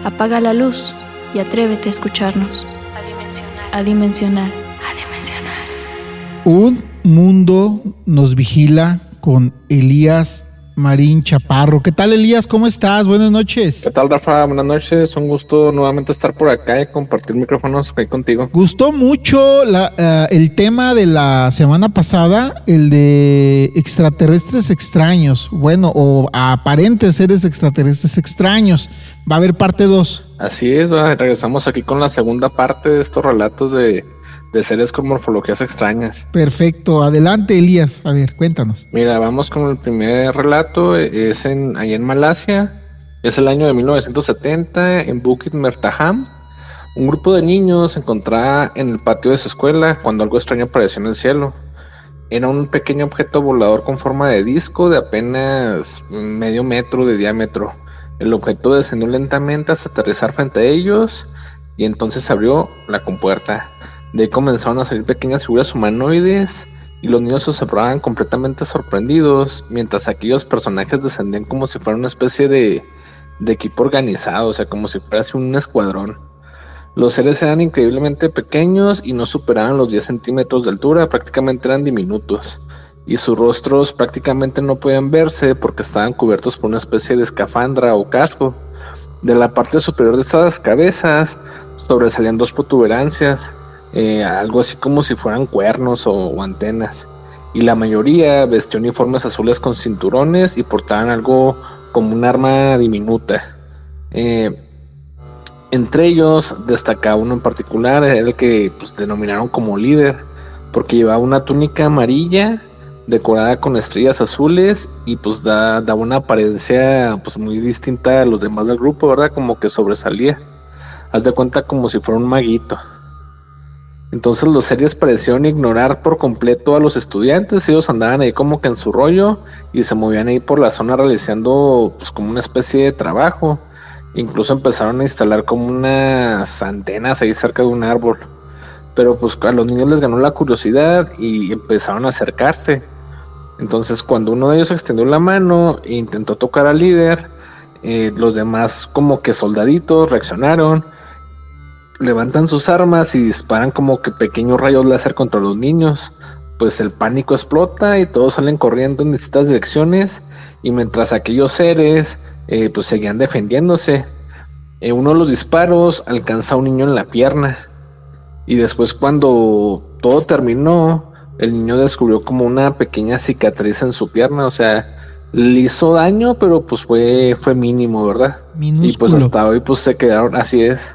Apaga la luz y atrévete a escucharnos. Adimensional. Un mundo nos vigila con Elías Marín Chaparro. ¿Qué tal, Elías? ¿Cómo estás? Buenas noches. ¿Qué tal, Rafa? Buenas noches. Un gusto nuevamente estar por acá y compartir micrófonos ahí contigo. Gustó mucho el tema de la semana pasada, el de extraterrestres extraños. Bueno, o aparentes seres extraterrestres extraños. Va a haber parte 2. Así es, regresamos aquí con la segunda parte de estos relatos de seres con morfologías extrañas. Perfecto, adelante, Elías, a ver, cuéntanos. Mira, vamos con el primer relato, es allá en Malasia, es el año de 1970, en Bukit Mertaham. Un grupo de niños se encontraba en el patio de su escuela cuando algo extraño apareció en el cielo. Era un pequeño objeto volador con forma de disco de apenas medio metro de diámetro. El objeto descendió lentamente hasta aterrizar frente a ellos y entonces se abrió la compuerta. De ahí comenzaron a salir pequeñas figuras humanoides y los niños se observaban completamente sorprendidos, mientras aquellos personajes descendían como si fuera una especie de equipo organizado, o sea, como si fuera así un escuadrón. Los seres eran increíblemente pequeños y no superaban los 10 centímetros de altura, prácticamente eran diminutos, y sus rostros prácticamente no podían verse porque estaban cubiertos por una especie de escafandra o casco. De la parte superior de estas cabezas sobresalían 2 protuberancias, algo así como si fueran cuernos o antenas, y la mayoría vestía uniformes azules con cinturones y portaban algo como un arma diminuta. Entre ellos destacaba uno en particular, era el que pues denominaron como líder, porque llevaba una túnica amarilla decorada con estrellas azules y pues daba una apariencia pues muy distinta a los demás del grupo, ¿verdad? Como que sobresalía. Haz de cuenta como si fuera un maguito. Entonces los seres parecieron ignorar por completo a los estudiantes. Ellos andaban ahí como que en su rollo y se movían ahí por la zona realizando pues como una especie de trabajo. Incluso empezaron a instalar como unas antenas ahí cerca de un árbol. Pero pues a los niños les ganó la curiosidad y empezaron a acercarse. Entonces cuando uno de ellos extendió la mano e intentó tocar al líder, los demás como que soldaditos reaccionaron, levantan sus armas y disparan como que pequeños rayos láser contra los niños, pues el pánico explota y todos salen corriendo en distintas direcciones, y mientras aquellos seres pues seguían defendiéndose. Uno de los disparos alcanza a un niño en la pierna, y después, cuando todo terminó, el niño descubrió como una pequeña cicatriz en su pierna. O sea, le hizo daño, pero pues fue mínimo, ¿verdad? Minúsculo. Y pues hasta hoy pues se quedaron, así es,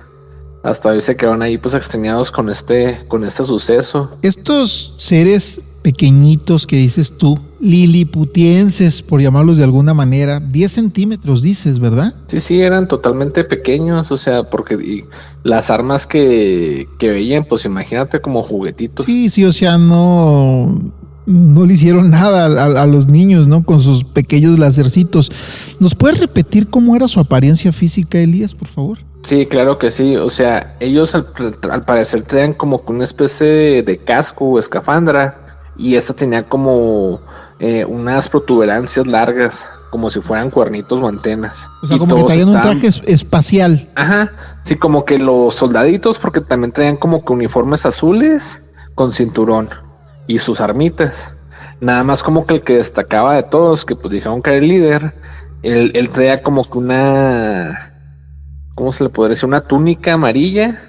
hasta hoy se quedaron ahí pues extrañados con este suceso. Estos seres pequeñitos que dices tú, liliputienses, por llamarlos de alguna manera, 10 centímetros dices, ¿verdad? Sí, eran totalmente pequeños, o sea, porque las armas que veían, pues imagínate, como juguetitos. Sí, o sea, no le hicieron nada a los niños, ¿no? Con sus pequeños lacercitos. ¿Nos puedes repetir cómo era su apariencia física, Elías, por favor? Sí, claro que sí. O sea, ellos al parecer traían como una especie de casco o escafandra, y esta tenía como unas protuberancias largas, como si fueran cuernitos o antenas. O sea, y como que traían un traje espacial. Ajá, sí, como que los soldaditos, porque también traían como que uniformes azules con cinturón y sus armitas. Nada más como que el que destacaba de todos, que pues dijeron que era el líder, él traía como que una... ¿cómo se le podría decir? Una túnica amarilla,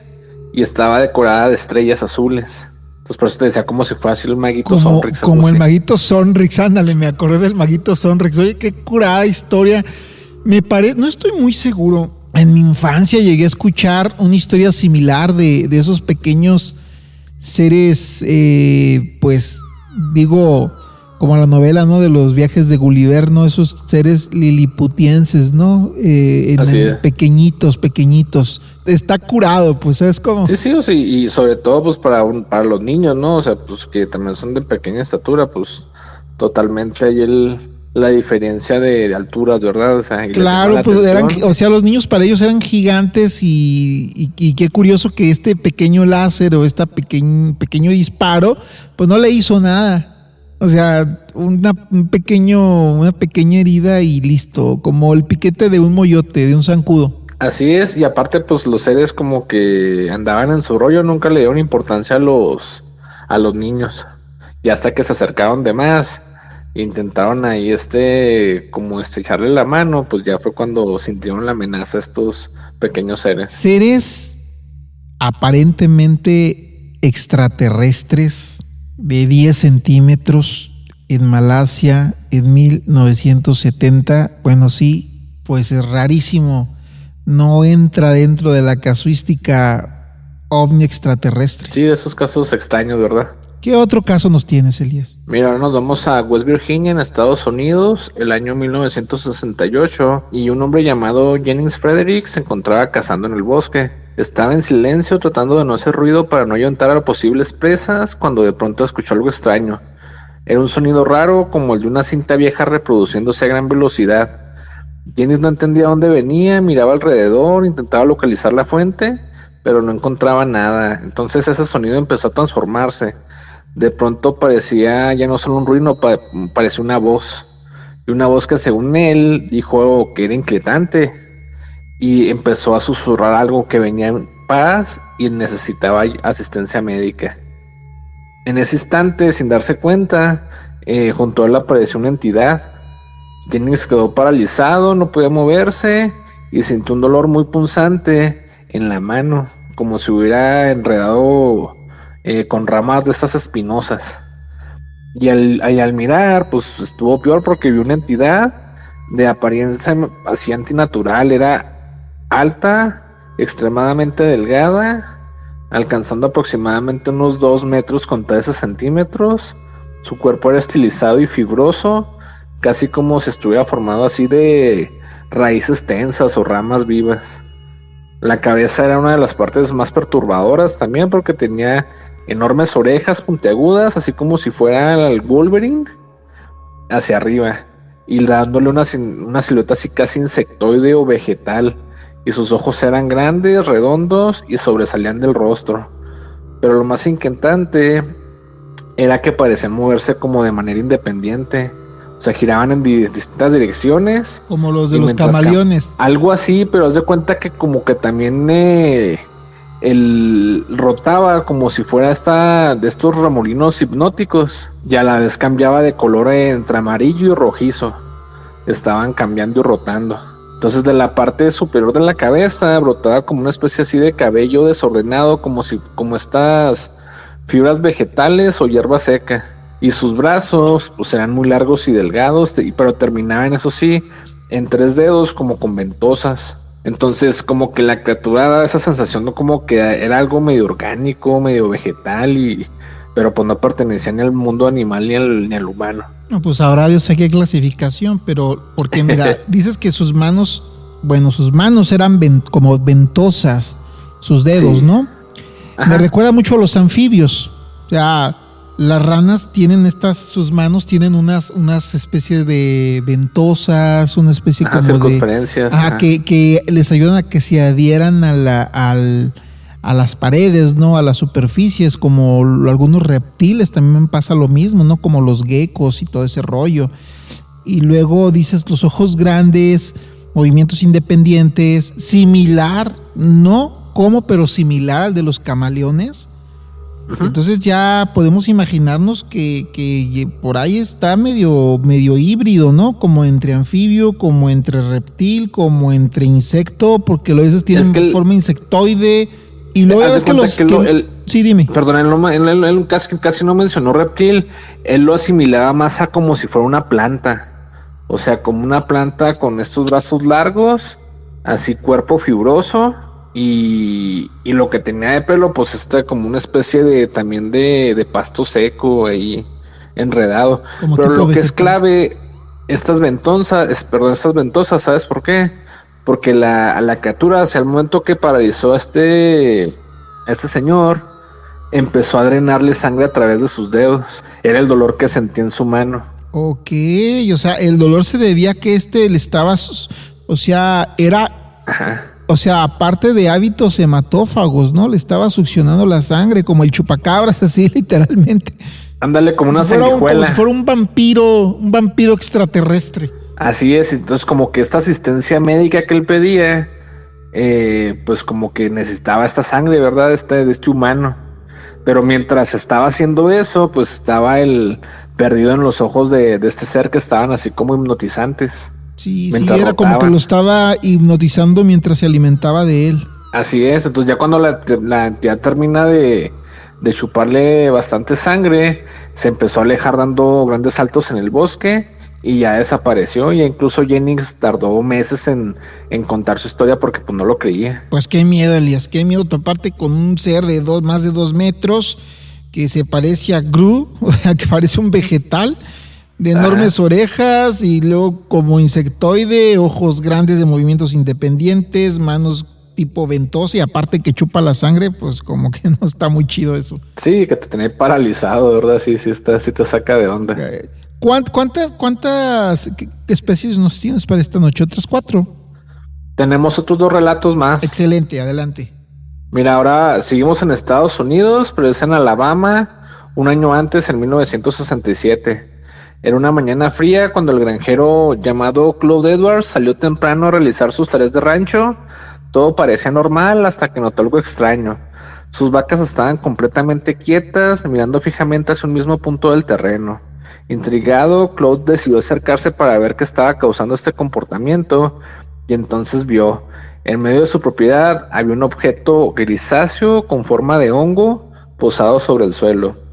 y estaba decorada de estrellas azules. Entonces por eso te decía como si fuera así el maguito Sonrix. Como el maguito Sonrix, ándale, me acordé del maguito Sonrix. Oye, qué curada historia. No estoy muy seguro. En mi infancia llegué a escuchar una historia similar de esos pequeños seres, pues digo, como la novela, ¿no? De los viajes de Gulliver, ¿no? Esos seres liliputienses, ¿no? Pequeñitos. Está curado, pues, ¿sabes cómo? Sí, o sea, y sobre todo, pues, para los niños, ¿no? O sea, pues, que también son de pequeña estatura, pues, totalmente hay la diferencia de alturas, ¿verdad? O sea, claro, pues los niños para ellos eran gigantes, y qué curioso que este pequeño láser o este pequeño disparo, pues no le hizo nada. O sea, una pequeña herida y listo, como el piquete de un moyote, de un zancudo. Así es, y aparte pues los seres como que andaban en su rollo, nunca le dieron importancia a los niños, y hasta que se acercaron de más, intentaron ahí como estrecharle la mano, pues ya fue cuando sintieron la amenaza estos pequeños seres. Seres aparentemente extraterrestres de 10 centímetros en Malasia en 1970, bueno, sí, pues es rarísimo. No entra dentro de la casuística ovni extraterrestre. Sí, de esos casos extraños, ¿verdad? ¿Qué otro caso nos tienes, Elías? Mira, ahora nos vamos a West Virginia, en Estados Unidos, el año 1968, y un hombre llamado Jennings Frederick se encontraba cazando en el bosque. Estaba en silencio, tratando de no hacer ruido para no ahuyentar a posibles presas, cuando de pronto escuchó algo extraño. Era un sonido raro, como el de una cinta vieja reproduciéndose a gran velocidad. Jennings no entendía dónde venía, miraba alrededor, intentaba localizar la fuente, pero no encontraba nada. Entonces ese sonido empezó a transformarse. De pronto parecía ya no solo un ruido, parecía una voz. Y una voz que, según él, dijo que era inquietante. Y empezó a susurrar algo que venía en paz y necesitaba asistencia médica. En ese instante, sin darse cuenta, junto a él apareció una entidad. Jennings quedó paralizado, no podía moverse y sintió un dolor muy punzante en la mano, como si hubiera enredado con ramas de estas espinosas. Y al mirar, pues estuvo peor, porque vio una entidad de apariencia así antinatural. Era alta, extremadamente delgada, alcanzando aproximadamente unos 2 metros con 13 centímetros. Su cuerpo era estilizado y fibroso, casi como si estuviera formado así de raíces tensas o ramas vivas. La cabeza era una de las partes más perturbadoras también, porque tenía enormes orejas puntiagudas, así como si fuera el Wolverine, hacia arriba, y dándole una silueta así casi insectoide o vegetal, y sus ojos eran grandes, redondos y sobresalían del rostro. Pero lo más inquietante era que parecían moverse como de manera independiente. O sea, giraban en distintas direcciones. Como los de los camaleones. Algo así, pero haz de cuenta que como que también él rotaba como si fuera de estos remolinos hipnóticos, y a la vez cambiaba de color entre amarillo y rojizo. Estaban cambiando y rotando. Entonces de la parte superior de la cabeza brotaba como una especie así de cabello desordenado, como estas fibras vegetales o hierba seca. Y sus brazos pues eran muy largos y delgados, pero terminaban, eso sí, en 3 dedos como con ventosas. Entonces como que la criatura daba esa sensación de como que era algo medio orgánico, medio vegetal, pero pues no pertenecía ni al mundo animal ni al humano. No, pues ahora Dios sé qué clasificación, pero porque mira, dices que sus manos eran como ventosas, sus dedos, sí, ¿no? Ajá. Me recuerda mucho a los anfibios. O sea, las ranas tienen sus manos tienen unas especies de ventosas, una especie como circunferencias. Que les ayudan a que se adhieran a las paredes, ¿no? A las superficies, como algunos reptiles también pasa lo mismo, ¿no? Como los geckos y todo ese rollo. Y luego dices los ojos grandes, movimientos independientes, similar, no como, pero similar al de los camaleones. Uh-huh. Entonces ya podemos imaginarnos que por ahí está medio híbrido, ¿no? Como entre anfibio, como entre reptil, como entre insecto, porque lo veces tienen forma insectoide. Y luego es que sí, dime. Perdón, él casi no mencionó reptil. Él lo asimilaba más a como si fuera una planta. O sea, como una planta con estos brazos largos, así cuerpo fibroso. Y lo que tenía de pelo, pues como una especie también de pasto seco ahí enredado. Como pero lo que es clave, estas ventosas, ¿sabes por qué? Porque la criatura, hacia el momento que paralizó a este señor, empezó a drenarle sangre a través de sus dedos. Era el dolor que sentía en su mano. Ok, o sea, el dolor se debía a que le estaba, o sea, era... Ajá. O sea, aparte de hábitos hematófagos, ¿no? Le estaba succionando la sangre, como el chupacabras, así literalmente. Ándale, como una sanguijuela. Como si fuera un vampiro extraterrestre. Así es, entonces como que esta asistencia médica que él pedía, pues como que necesitaba esta sangre, ¿verdad? De este humano. Pero mientras estaba haciendo eso, pues estaba él perdido en los ojos de este ser que estaban así como hipnotizantes. Sí, era como que lo estaba hipnotizando mientras se alimentaba de él. Así es, entonces ya cuando la entidad termina de chuparle bastante sangre, se empezó a alejar dando grandes saltos en el bosque y ya desapareció. Y incluso Jennings tardó meses en contar su historia porque pues no lo creía. Pues qué miedo, Elías, qué miedo toparte con un ser de más de 2 metros que se parece a Gru, o sea, que parece un vegetal, de enormes orejas y luego como insectoide, ojos grandes de movimientos independientes, manos tipo ventosa y aparte que chupa la sangre, pues como que no está muy chido eso. Sí, que te tiene paralizado, ¿verdad? Sí te saca de onda. ¿Cuántas especies nos tienes para esta noche? ¿Otras 4? Tenemos otros 2 relatos más. Excelente, adelante. Mira, ahora seguimos en Estados Unidos, pero es en Alabama, un año antes, en 1967. Era una mañana fría cuando el granjero llamado Claude Edwards salió temprano a realizar sus tareas de rancho. Todo parecía normal hasta que notó algo extraño. Sus vacas estaban completamente quietas, mirando fijamente hacia un mismo punto del terreno. Intrigado, Claude decidió acercarse para ver qué estaba causando este comportamiento, y entonces vio, en medio de su propiedad, había un objeto grisáceo con forma de hongo posado sobre el suelo.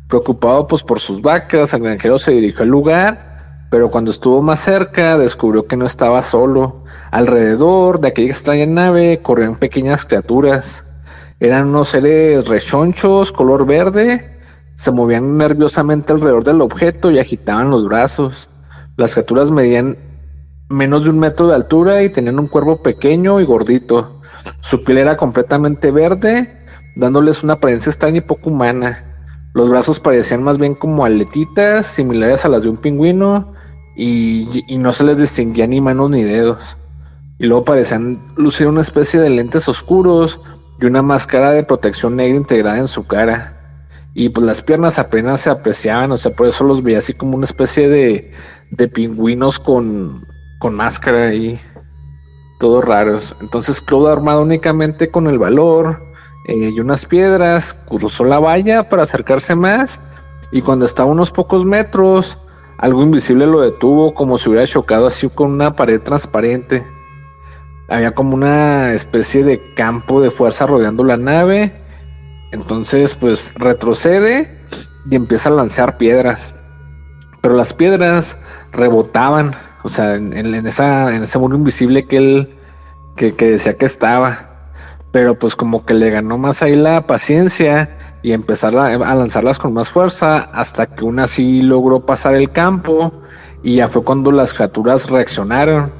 Preocupado pues por sus vacas, el granjero se dirigió al lugar, pero cuando estuvo más cerca descubrió que no estaba solo. Alrededor de aquella extraña nave corrían pequeñas criaturas. Eran unos seres rechonchos, color verde, se movían nerviosamente alrededor del objeto y agitaban los brazos. Las criaturas medían menos de 1 metro de altura y tenían un cuerpo pequeño y gordito. Su piel era completamente verde, dándoles una apariencia extraña y poco humana. Los brazos parecían más bien como aletitas, similares a las de un pingüino, y no se les distinguía ni manos ni dedos. Y luego parecían lucir una especie de lentes oscuros y una máscara de protección negra integrada en su cara. Y pues las piernas apenas se apreciaban, o sea, por eso los veía así como una especie de pingüinos con máscara ahí, todos raros. Entonces Claude, armado únicamente con el valor, y unas piedras, cruzó la valla para acercarse más, y cuando estaba a unos pocos metros, algo invisible lo detuvo, como si hubiera chocado así con una pared transparente. Había como una especie de campo de fuerza rodeando la nave. Entonces pues retrocede y empieza a lanzar piedras, pero las piedras rebotaban, o sea, en ese muro invisible que él que decía que estaba, pero pues como que le ganó más ahí la paciencia y empezar a lanzarlas con más fuerza, hasta que una sí logró pasar el campo, y ya fue cuando las criaturas reaccionaron.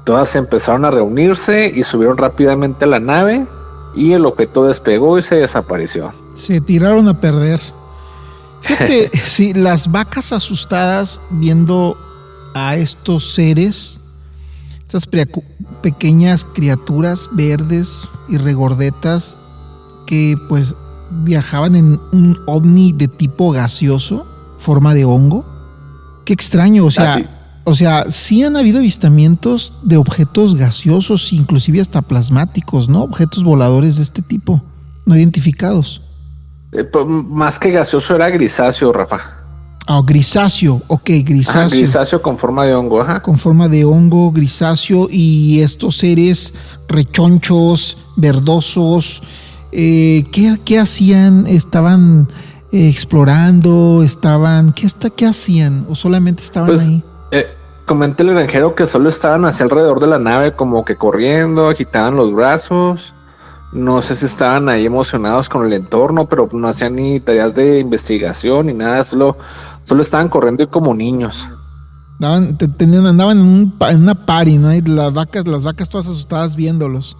Todas empezaron a reunirse y subieron rápidamente a la nave, y el objeto despegó y se desapareció. Se tiraron a perder. Fíjate, sí, las vacas asustadas viendo a estos seres, estas pequeñas criaturas verdes y regordetas que pues viajaban en un ovni de tipo gaseoso, forma de hongo. Qué extraño, o sea, sí han habido avistamientos de objetos gaseosos, inclusive hasta plasmáticos, ¿no? Objetos voladores de este tipo, no identificados. Más que gaseoso era grisáceo, Rafa. Ah, grisáceo, ok, grisáceo. Grisáceo con forma de hongo, ajá. Con forma de hongo, grisáceo, y estos seres rechonchos, verdosos, ¿qué hacían? ¿Estaban explorando? ¿Qué hacían? ¿O solamente estaban pues, ahí? Comenta el granjero que solo estaban hacia alrededor de la nave, como que corriendo, agitaban los brazos. No sé si estaban ahí emocionados con el entorno, pero no hacían ni tareas de investigación ni nada, solo estaban corriendo y como niños. Andaban en una party, ¿no? Y las vacas todas asustadas viéndolos.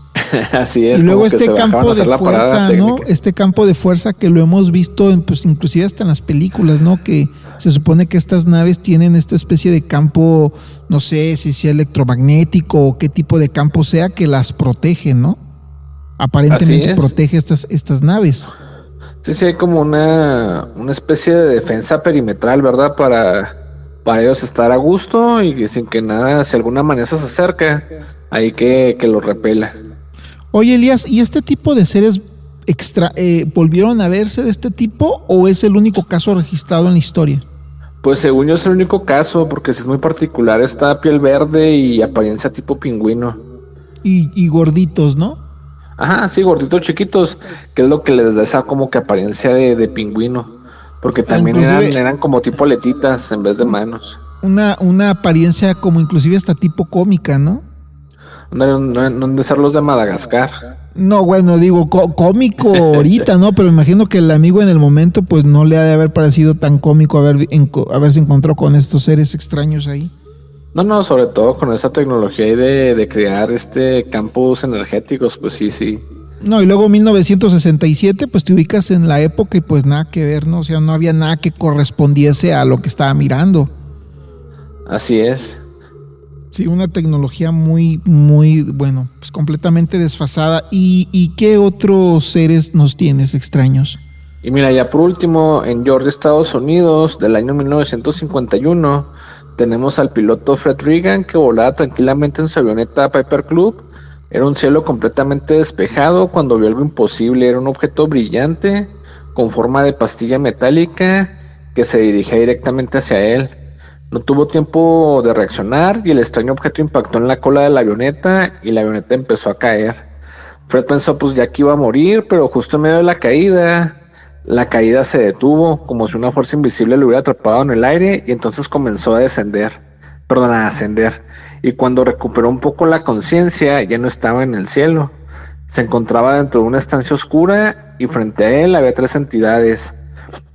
Así es. Y luego este campo de fuerza, ¿no? Este campo de fuerza que lo hemos visto, pues inclusive hasta en las películas, ¿no? Que se supone que estas naves tienen esta especie de campo, no sé si sea electromagnético o qué tipo de campo sea, que las protege, ¿no? Aparentemente protege estas naves. Sí, hay como una especie de defensa perimetral, ¿verdad? Para ellos estar a gusto y sin que nada, si alguna amenaza se acerca, ahí que lo repela. Oye, Elías, ¿y este tipo de seres volvieron a verse de este tipo o es el único caso registrado en la historia? Pues según yo es el único caso, porque es muy particular, esta piel verde y apariencia tipo pingüino. Y gorditos, ¿no? Ajá, sí, gorditos chiquitos, que es lo que les da esa como que apariencia de pingüino, porque también eran como tipo aletitas en vez de manos. Una apariencia como inclusive hasta tipo cómica, ¿no? No han de ser los de Madagascar. No, bueno, digo, cómico ahorita, ¿no? Pero imagino que el amigo en el momento pues no le ha de haber parecido tan cómico haberse encontrado con estos seres extraños ahí. No, sobre todo con esa tecnología ahí de crear campos energéticos, pues sí. No, y luego 1967, pues te ubicas en la época y pues nada que ver, ¿no? O sea, no había nada que correspondiese a lo que estaba mirando. Así es. Sí, una tecnología muy, muy, bueno, pues completamente desfasada. ¿Y qué otros seres nos tienes extraños? Y mira, ya por último, en Georgia, Estados Unidos, del año 1951, tenemos al piloto Fred Reagan, que volaba tranquilamente en su avioneta Piper Club. Era un cielo completamente despejado cuando vio algo imposible. Era un objeto brillante con forma de pastilla metálica que se dirigía directamente hacia él. No tuvo tiempo de reaccionar y el extraño objeto impactó en la cola de la avioneta y la avioneta empezó a caer. Fred pensó pues ya que iba a morir, pero justo en medio de la caída se detuvo, como si una fuerza invisible lo hubiera atrapado en el aire, y entonces comenzó a ascender. Y cuando recuperó un poco la conciencia, ya no estaba en el cielo. Se encontraba dentro de una estancia oscura y frente a él había 3 entidades.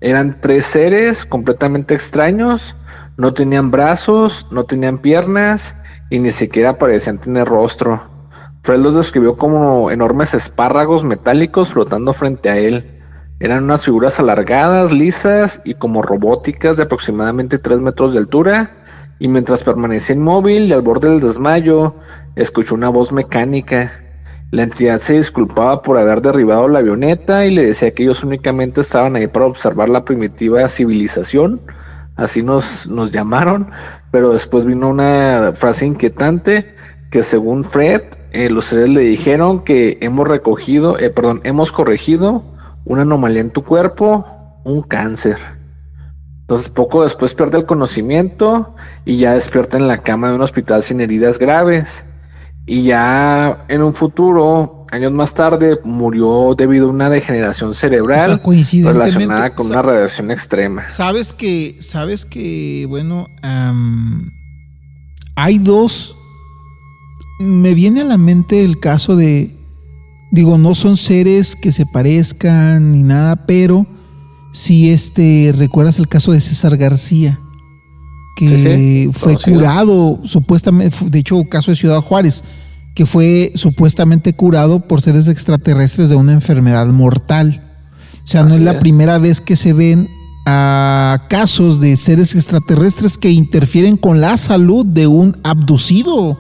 Eran 3 seres completamente extraños. No tenían brazos, no tenían piernas y ni siquiera parecían tener rostro. Fred los describió como enormes espárragos metálicos flotando frente a él. Eran unas figuras alargadas, lisas y como robóticas de aproximadamente 3 metros de altura, y mientras permanecía inmóvil y al borde del desmayo, escuchó una voz mecánica. La entidad se disculpaba por haber derribado la avioneta y le decía que ellos únicamente estaban ahí para observar la primitiva civilización, así nos llamaron, pero después vino una frase inquietante que según Fred, los seres le dijeron que hemos corregido una anomalía en tu cuerpo, un cáncer. Entonces poco después pierde el conocimiento y ya despierta en la cama de un hospital sin heridas graves. Y ya en un futuro, años más tarde, murió debido a una degeneración cerebral, o sea, relacionada con una radiación extrema. Sabes que bueno, hay dos. Me viene a la mente el caso de, digo, no son seres que se parezcan ni nada, pero sí, recuerdas el caso de César García, que fue curado supuestamente, de hecho, caso de Ciudad Juárez, que fue supuestamente curado por seres extraterrestres de una enfermedad mortal. O sea, no es la primera vez que se ven casos de seres extraterrestres que interfieren con la salud de un abducido,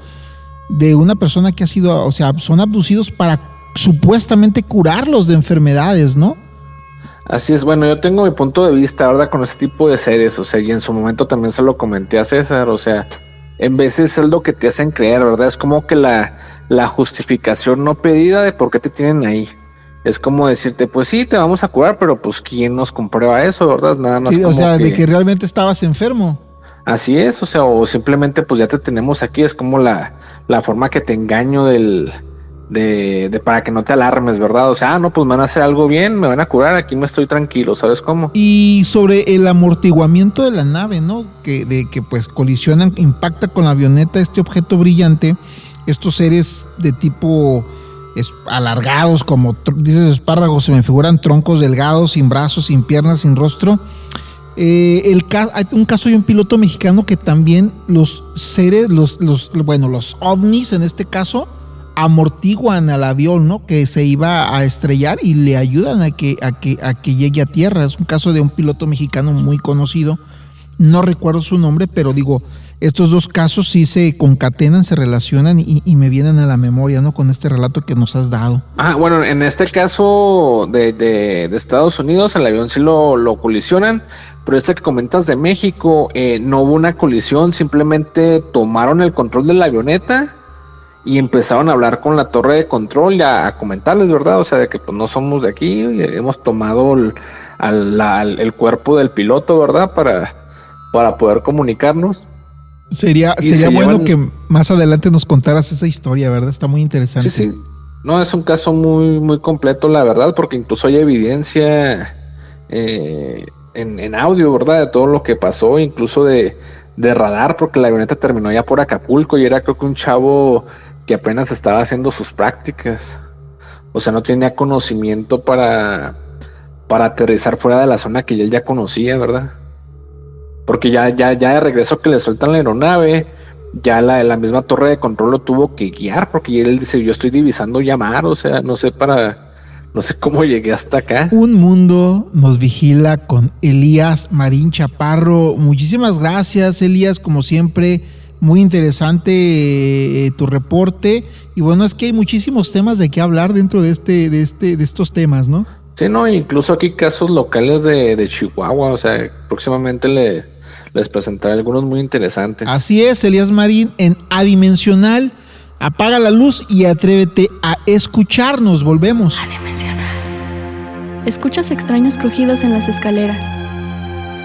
de una persona que ha sido, o sea, son abducidos para supuestamente curarlos de enfermedades, ¿no? Así es, bueno, yo tengo mi punto de vista, ¿verdad? Con este tipo de seres, o sea, y en su momento también se lo comenté a César, o sea, en veces es lo que te hacen creer, ¿verdad? Es como que la justificación no pedida de por qué te tienen ahí. Es como decirte, pues sí, te vamos a curar, pero pues ¿quién nos comprueba eso, verdad? Nada más. Sí, o sea, de que realmente estabas enfermo. Así es, o sea, o simplemente pues ya te tenemos aquí, es como la forma que te engaño para que no te alarmes, ¿verdad? O sea, no, pues me van a hacer algo bien, me van a curar, aquí me estoy tranquilo, ¿sabes cómo? Y sobre el amortiguamiento de la nave, ¿no? Que pues colisionan, impacta con la avioneta este objeto brillante, estos seres de tipo alargados, como dices espárragos, se me figuran troncos delgados, sin brazos, sin piernas, sin rostro. Hay un caso de un piloto mexicano que también los seres, los ovnis en este caso, amortiguan al avión, ¿no? Que se iba a estrellar y le ayudan a que llegue a tierra. Es un caso de un piloto mexicano muy conocido. No recuerdo su nombre, pero digo, estos dos casos sí se concatenan, se relacionan y me vienen a la memoria, ¿no? Con este relato que nos has dado. Bueno, en este caso de Estados Unidos, el avión sí lo colisionan, pero que comentas de México, no hubo una colisión, simplemente tomaron el control de la avioneta y empezaron a hablar con la torre de control y a comentarles, ¿verdad? O sea, de que pues no somos de aquí, hemos tomado el cuerpo del piloto, ¿verdad? Para poder comunicarnos. Sería bueno que más adelante nos contaras esa historia, ¿verdad? Está muy interesante. Sí. No, es un caso muy, muy completo, la verdad, porque incluso hay evidencia en audio, ¿verdad? De todo lo que pasó, incluso de radar, porque la avioneta terminó ya por Acapulco y era, creo que un chavo que apenas estaba haciendo sus prácticas. O sea, no tenía conocimiento para aterrizar fuera de la zona que él ya conocía, ¿verdad? Porque ya de regreso que le sueltan la aeronave, ya la misma torre de control lo tuvo que guiar, porque él dice, yo estoy divisando ya mar, o sea, no sé cómo llegué hasta acá. Un mundo nos vigila con Elías Marín Chaparro. Muchísimas gracias, Elías, como siempre, muy interesante tu reporte. Y bueno, es que hay muchísimos temas de qué hablar dentro de estos temas, ¿no? Sí, no, incluso aquí casos locales de Chihuahua, o sea, próximamente les presentaré algunos muy interesantes. Así es, Elías Marín en Adimensional. Apaga la luz y atrévete a escucharnos. Volvemos. Adimensional. Escuchas extraños crujidos en las escaleras.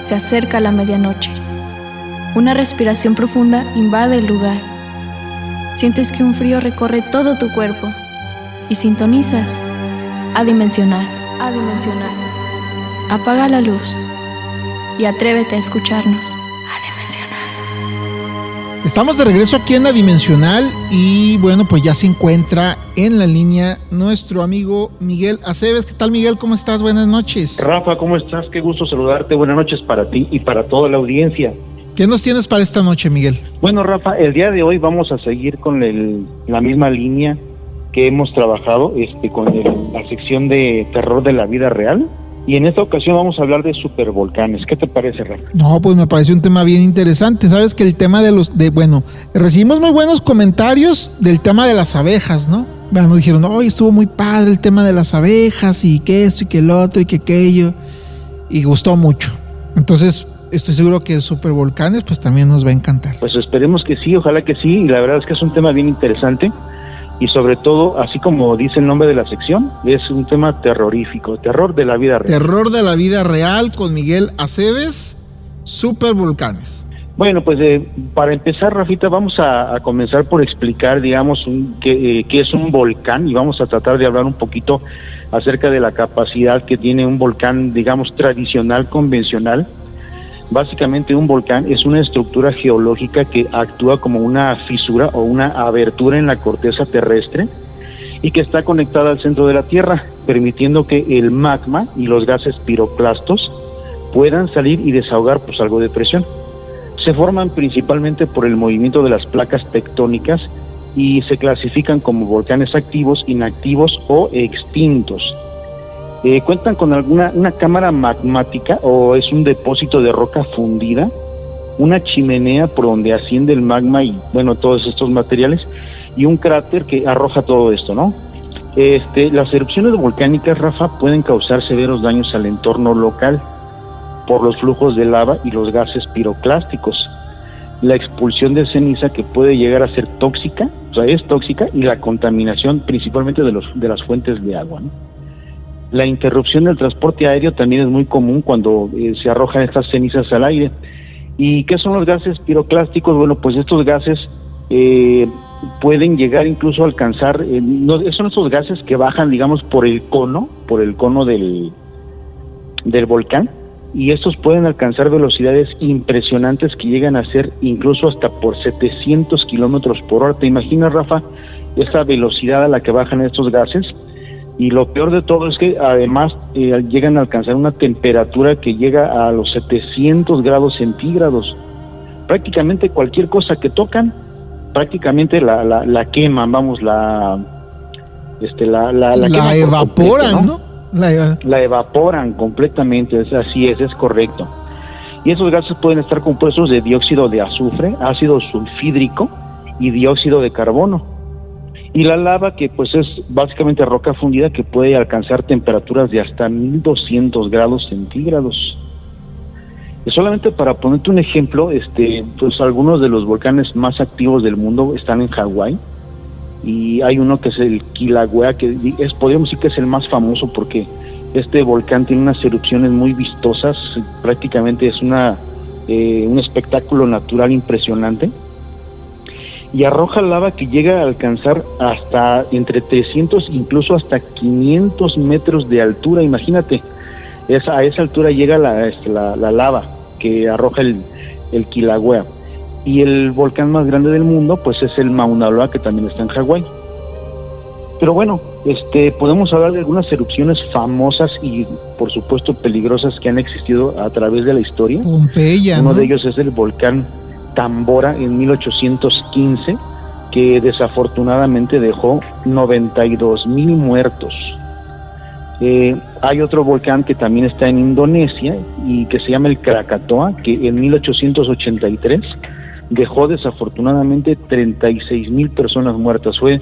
Se acerca la medianoche. Una respiración profunda invade el lugar. Sientes que un frío recorre todo tu cuerpo y sintonizas Adimensional. Adimensional. Apaga la luz y atrévete a escucharnos. Adimensional. Estamos de regreso aquí en Adimensional y bueno, pues ya se encuentra en la línea nuestro amigo Miguel Aceves. ¿Qué tal, Miguel? ¿Cómo estás? Buenas noches. Rafa, ¿cómo estás? Qué gusto saludarte. Buenas noches para ti y para toda la audiencia. ¿Qué nos tienes para esta noche, Miguel? Bueno, Rafa, el día de hoy vamos a seguir con la misma línea que hemos trabajado con la sección de terror de la vida real, y en esta ocasión vamos a hablar de supervolcanes. ¿Qué te parece, Rafa? No, pues me parece un tema bien interesante. Sabes que el tema recibimos muy buenos comentarios del tema de las abejas, ¿no? Bueno, dijeron, estuvo muy padre el tema de las abejas y que esto y que el otro y que aquello, y gustó mucho. Entonces estoy seguro que el supervolcanes pues también nos va a encantar. Pues esperemos que sí, ojalá que sí, y la verdad es que es un tema bien interesante, y sobre todo, así como dice el nombre de la sección, es un tema terrorífico, terror de la vida real. Terror de la vida real con Miguel Aceves, supervolcanes. Bueno, pues para empezar, Rafita, vamos a comenzar por explicar, digamos, qué es un volcán, y vamos a tratar de hablar un poquito acerca de la capacidad que tiene un volcán, digamos, tradicional, convencional. Básicamente un volcán es una estructura geológica que actúa como una fisura o una abertura en la corteza terrestre y que está conectada al centro de la Tierra, permitiendo que el magma y los gases piroclastos puedan salir y desahogar pues algo de presión. Se forman principalmente por el movimiento de las placas tectónicas y se clasifican como volcanes activos, inactivos o extintos. Cuentan con una cámara magmática o es un depósito de roca fundida, una chimenea por donde asciende el magma y bueno, todos estos materiales, y un cráter que arroja todo esto, ¿no? Las erupciones volcánicas, Rafa, pueden causar severos daños al entorno local por los flujos de lava y los gases piroclásticos, la expulsión de ceniza que puede llegar a ser tóxica, o sea, es tóxica, y la contaminación principalmente de las fuentes de agua, ¿no? La interrupción del transporte aéreo también es muy común cuando se arrojan estas cenizas al aire. ¿Y qué son los gases piroclásticos? Bueno, pues estos gases pueden llegar incluso a alcanzar, son estos gases que bajan, digamos, por el cono del volcán, y estos pueden alcanzar velocidades impresionantes que llegan a ser incluso hasta por 700 kilómetros por hora. ¿Te imaginas, Rafa, esa velocidad a la que bajan estos gases? Y lo peor de todo es que además llegan a alcanzar una temperatura que llega a los 700 grados centígrados. Prácticamente cualquier cosa que tocan, prácticamente la queman, vamos, la evaporan, ¿no? La evaporan completamente, así es correcto. Y esos gases pueden estar compuestos de dióxido de azufre, ácido sulfídrico y dióxido de carbono. Y la lava, que pues es básicamente roca fundida que puede alcanzar temperaturas de hasta 1200 grados centígrados. Y solamente para ponerte un ejemplo, pues algunos de los volcanes más activos del mundo están en Hawái, y hay uno que es el Kilauea, que podríamos decir que es el más famoso porque este volcán tiene unas erupciones muy vistosas, prácticamente es un espectáculo natural impresionante. Y arroja lava que llega a alcanzar hasta entre 300, incluso hasta 500 metros de altura. Imagínate, a esa altura llega la lava que arroja el Kilauea. Y el volcán más grande del mundo, pues es el Mauna Loa, que también está en Hawái. Pero bueno, podemos hablar de algunas erupciones famosas y, por supuesto, peligrosas que han existido a través de la historia. Pompeya, Uno ¿no? de ellos es el volcán Tambora en 1815, que desafortunadamente dejó 92,000 muertos. Hay otro volcán que también está en Indonesia y que se llama el Krakatoa, que en 1883 dejó desafortunadamente 36,000 personas muertas. Fue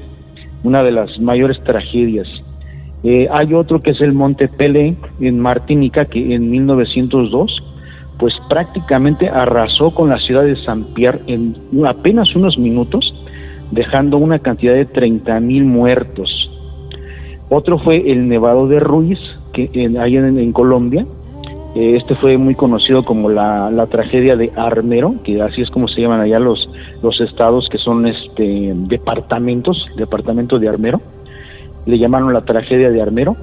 una de las mayores tragedias. Hay otro que es el Monte Pelé en Martinica, que en 1902 pues prácticamente arrasó con la ciudad de Saint-Pierre en apenas unos minutos, dejando una cantidad de 30,000 muertos. Otro fue el Nevado de Ruiz, que ahí en Colombia. Fue muy conocido como la tragedia de Armero, que así es como se llaman allá los estados que son departamentos de Armero. Le llamaron la tragedia de Armero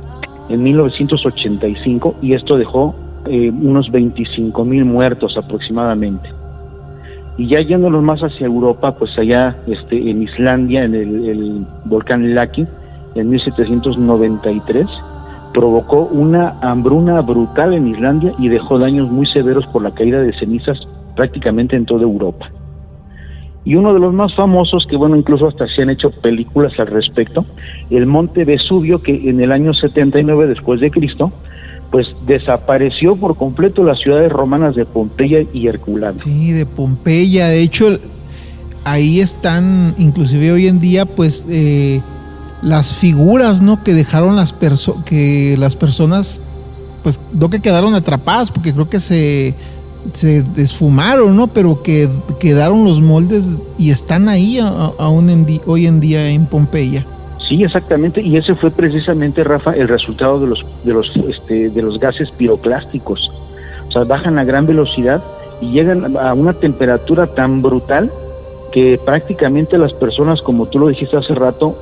en 1985, y esto dejó unos 25,000 muertos aproximadamente. Y ya yéndonos más hacia Europa, pues allá en Islandia, en el volcán Laki, en 1793, provocó una hambruna brutal en Islandia y dejó daños muy severos por la caída de cenizas prácticamente en toda Europa. Y uno de los más famosos, que bueno, incluso hasta se han hecho películas al respecto, el monte Vesubio, que en el año 79 después de Cristo, pues desapareció por completo las ciudades romanas de Pompeya y Herculano. Sí, de Pompeya. De hecho, ahí están, inclusive hoy en día, pues las figuras, ¿no?, que dejaron las personas, pues no que quedaron atrapadas, porque creo que se se desfumaron, ¿no? Pero que quedaron los moldes y están ahí hoy en día en Pompeya. Sí, exactamente, y ese fue precisamente, Rafa, el resultado de los gases piroclásticos. O sea, bajan a gran velocidad y llegan a una temperatura tan brutal que prácticamente las personas, como tú lo dijiste hace rato,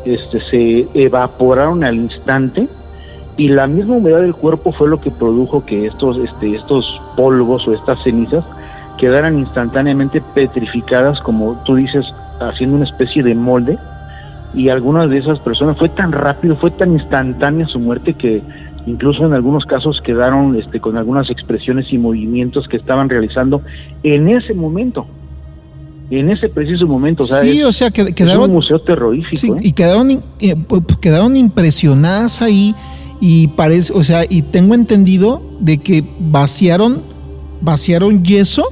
se evaporaron al instante, y la misma humedad del cuerpo fue lo que produjo que estos polvos o estas cenizas quedaran instantáneamente petrificadas, como tú dices, haciendo una especie de molde. Y algunas de esas personas fue tan rápido, fue tan instantánea su muerte, que incluso en algunos casos quedaron con algunas expresiones y movimientos que estaban realizando en ese momento, en ese preciso momento. O sea, sí, o sea, quedaron, es un museo terrorífico. Sí, y quedaron impresionadas ahí, y parece, o sea, y tengo entendido de que vaciaron yeso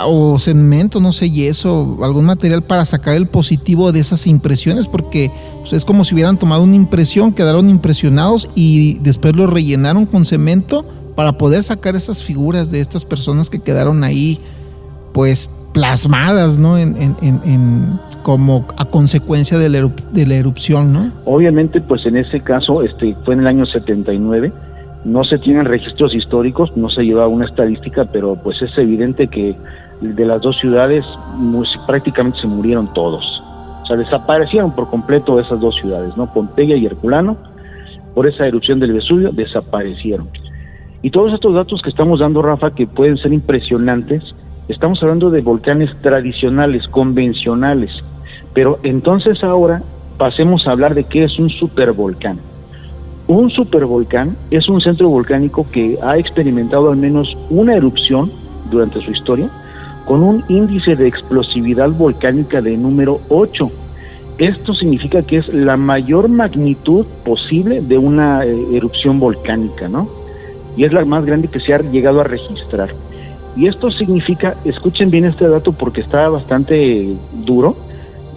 o cemento, no sé, yeso, algún material para sacar el positivo de esas impresiones, porque pues, es como si hubieran tomado una impresión, quedaron impresionados y después lo rellenaron con cemento para poder sacar esas figuras de estas personas que quedaron ahí, pues plasmadas, ¿no? En como a consecuencia de la erupción, ¿no? Obviamente, pues en ese caso, fue en el año 79. No se tienen registros históricos, no se lleva una estadística, pero pues es evidente que de las dos ciudades prácticamente se murieron todos. O sea, desaparecieron por completo esas dos ciudades, ¿no? Pompeya y Herculano, por esa erupción del Vesubio, desaparecieron. Y todos estos datos que estamos dando, Rafa, que pueden ser impresionantes, estamos hablando de volcanes tradicionales, convencionales. Pero entonces ahora pasemos a hablar de qué es un supervolcán. Un supervolcán es un centro volcánico que ha experimentado al menos una erupción durante su historia, con un índice de explosividad volcánica de número 8. Esto significa que es la mayor magnitud posible de una erupción volcánica, ¿no? Y es la más grande que se ha llegado a registrar. Y esto significa, escuchen bien este dato porque está bastante duro,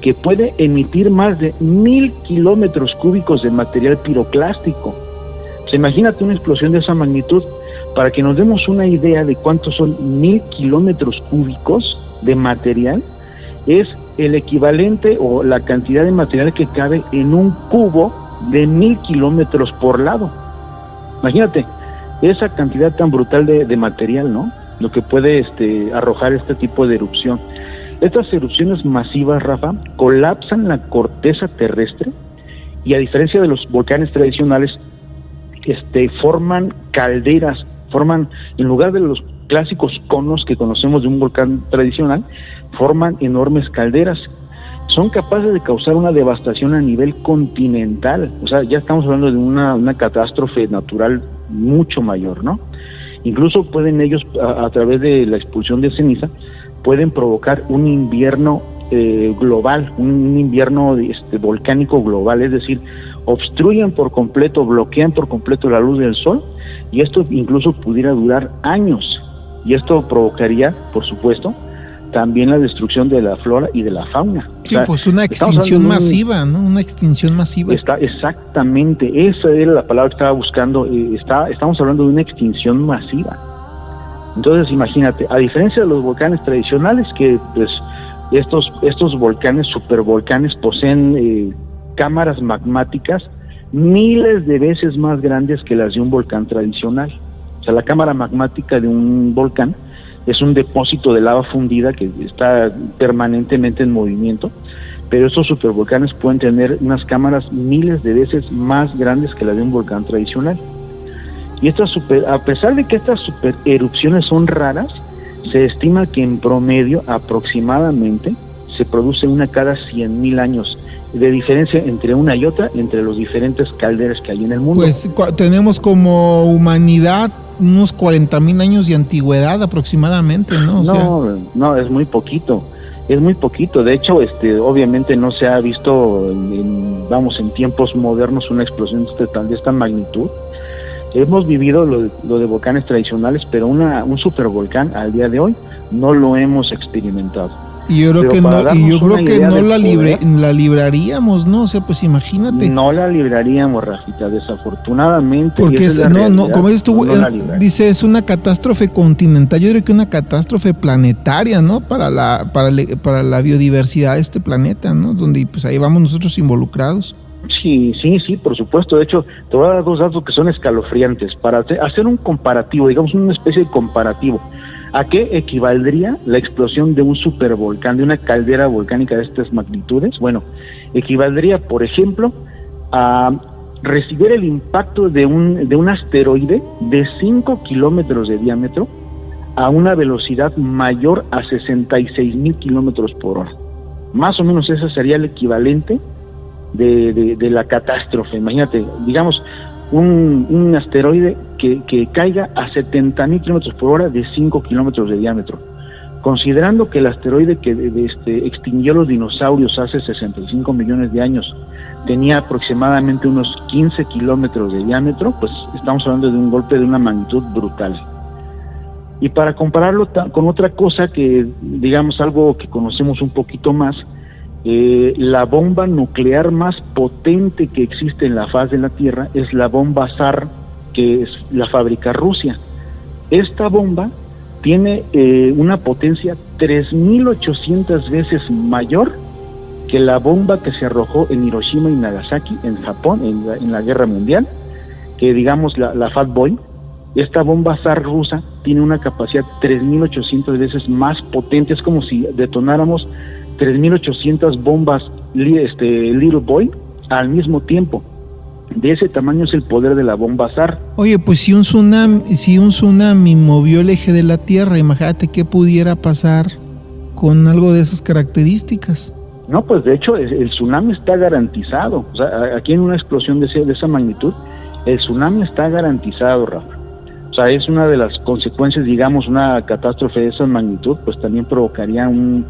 que puede emitir más de 1000 kilómetros cúbicos de material piroclástico. O sea, imagínate una explosión de esa magnitud. Para que nos demos una idea de cuántos son 1000 kilómetros cúbicos de material, es el equivalente o la cantidad de material que cabe en un cubo de 1000 kilómetros por lado. Imagínate esa cantidad tan brutal de material, ¿no? Lo que puede arrojar este tipo de erupción. Estas erupciones masivas, Rafa, colapsan la corteza terrestre y, a diferencia de los volcanes tradicionales, forman calderas, en lugar de los clásicos conos que conocemos de un volcán tradicional, forman enormes calderas. Son capaces de causar una devastación a nivel continental. O sea, ya estamos hablando de una catástrofe natural mucho mayor, ¿no? Incluso pueden ellos, a través de la expulsión de ceniza, pueden provocar un invierno global, un invierno volcánico global, es decir, obstruyen por completo, bloquean por completo la luz del sol, y esto incluso pudiera durar años, y esto provocaría, por supuesto, también la destrucción de la flora y de la fauna. Sí, o sea, pues una extinción masiva, ¿no? Una extinción masiva. Exactamente, esa era la palabra que estaba buscando. Estamos hablando de una extinción masiva. Entonces, imagínate, a diferencia de los volcanes tradicionales, que pues estos volcanes, supervolcanes, poseen cámaras magmáticas miles de veces más grandes que las de un volcán tradicional. O sea, la cámara magmática de un volcán es un depósito de lava fundida que está permanentemente en movimiento, pero estos supervolcanes pueden tener unas cámaras miles de veces más grandes que las de un volcán tradicional. Y a pesar de que estas supererupciones son raras, se estima que en promedio aproximadamente se produce una cada 100,000 años, de diferencia entre una y otra, entre los diferentes calderas que hay en el mundo. Pues tenemos como humanidad unos 40,000 años de antigüedad aproximadamente, ¿no? No, es muy poquito. Es muy poquito. De hecho, obviamente no se ha visto en tiempos modernos una explosión de esta magnitud. Hemos vivido lo de volcanes tradicionales, pero un supervolcán al día de hoy no lo hemos experimentado. Y yo creo Pero que para no, darnos y yo creo una que idea no del la libraríamos, ¿no? O sea, pues imagínate. No la libraríamos, Rafita, desafortunadamente. Porque y esa es la realidad, como dices tú, no la libraríamos. dice, es una catástrofe continental. Yo creo que una catástrofe planetaria, ¿no? Para la biodiversidad de este planeta, ¿no? Donde pues ahí vamos nosotros involucrados. Sí, por supuesto. De hecho, te voy a dar dos datos que son escalofriantes. Para hacer un comparativo, digamos una especie de comparativo, ¿a qué equivaldría la explosión de un supervolcán, de una caldera volcánica de estas magnitudes? Bueno, equivaldría, por ejemplo, a recibir el impacto de un asteroide de 5 kilómetros de diámetro a una velocidad mayor a 66,000 kilómetros por hora. Más o menos ese sería el equivalente de la catástrofe. Imagínate, digamos, un asteroide que caiga a 70,000 kilómetros por hora de 5 kilómetros de diámetro. Considerando que el asteroide que extinguió los dinosaurios hace 65 millones de años tenía aproximadamente unos 15 kilómetros de diámetro, pues estamos hablando de un golpe de una magnitud brutal. Y para compararlo con otra cosa que, digamos, algo que conocemos un poquito más, la bomba nuclear más potente que existe en la faz de la Tierra es la bomba Tsar, que la fabrica Rusia. Esta bomba tiene una potencia 3.800 veces mayor que la bomba que se arrojó en Hiroshima y Nagasaki, en Japón, en la Guerra Mundial, que digamos la Fat Boy. Esta bomba Tsar rusa tiene una capacidad 3.800 veces más potente. Es como si detonáramos 3.800 bombas Little Boy al mismo tiempo. De ese tamaño es el poder de la bomba Tsar. Oye, pues si un tsunami movió el eje de la Tierra, imagínate qué pudiera pasar con algo de esas características. No, pues de hecho el tsunami está garantizado. O sea, aquí en una explosión de esa magnitud, el tsunami está garantizado, Rafa. O sea, es una de las consecuencias, digamos, una catástrofe de esa magnitud, pues también provocaría un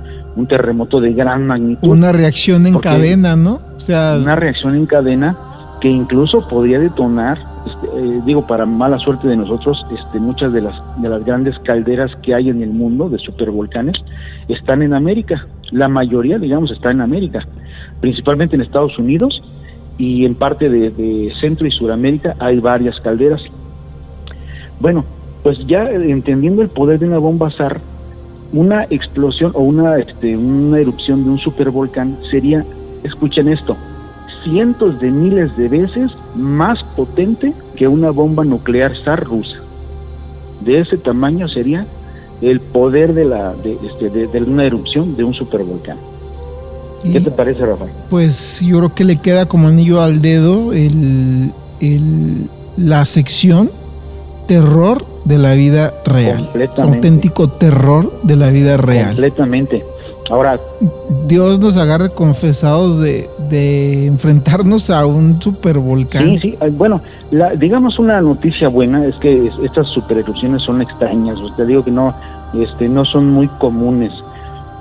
terremoto de gran magnitud. Una reacción en cadena, ¿no? O sea, una reacción en cadena que incluso podría detonar, para mala suerte de nosotros, muchas de las grandes calderas que hay en el mundo de supervolcanes están en América. La mayoría, digamos, está en América, principalmente en Estados Unidos, y en parte de Centro y Suramérica hay varias calderas. Bueno, pues ya entendiendo el poder de una bomba Tsar, una explosión o una erupción de un supervolcán sería, escuchen esto, cientos de miles de veces más potente que una bomba nuclear Tsar rusa. De ese tamaño sería el poder de una erupción de un supervolcán. ¿Qué te parece, Rafael? Pues yo creo que le queda como anillo al dedo la sección terror de la vida real. Auténtico terror de la vida real. Completamente. Ahora, Dios nos agarre confesados de enfrentarnos a un supervolcán. Sí. Bueno, digamos una noticia buena es que estas supererupciones son extrañas. Te digo que no son muy comunes.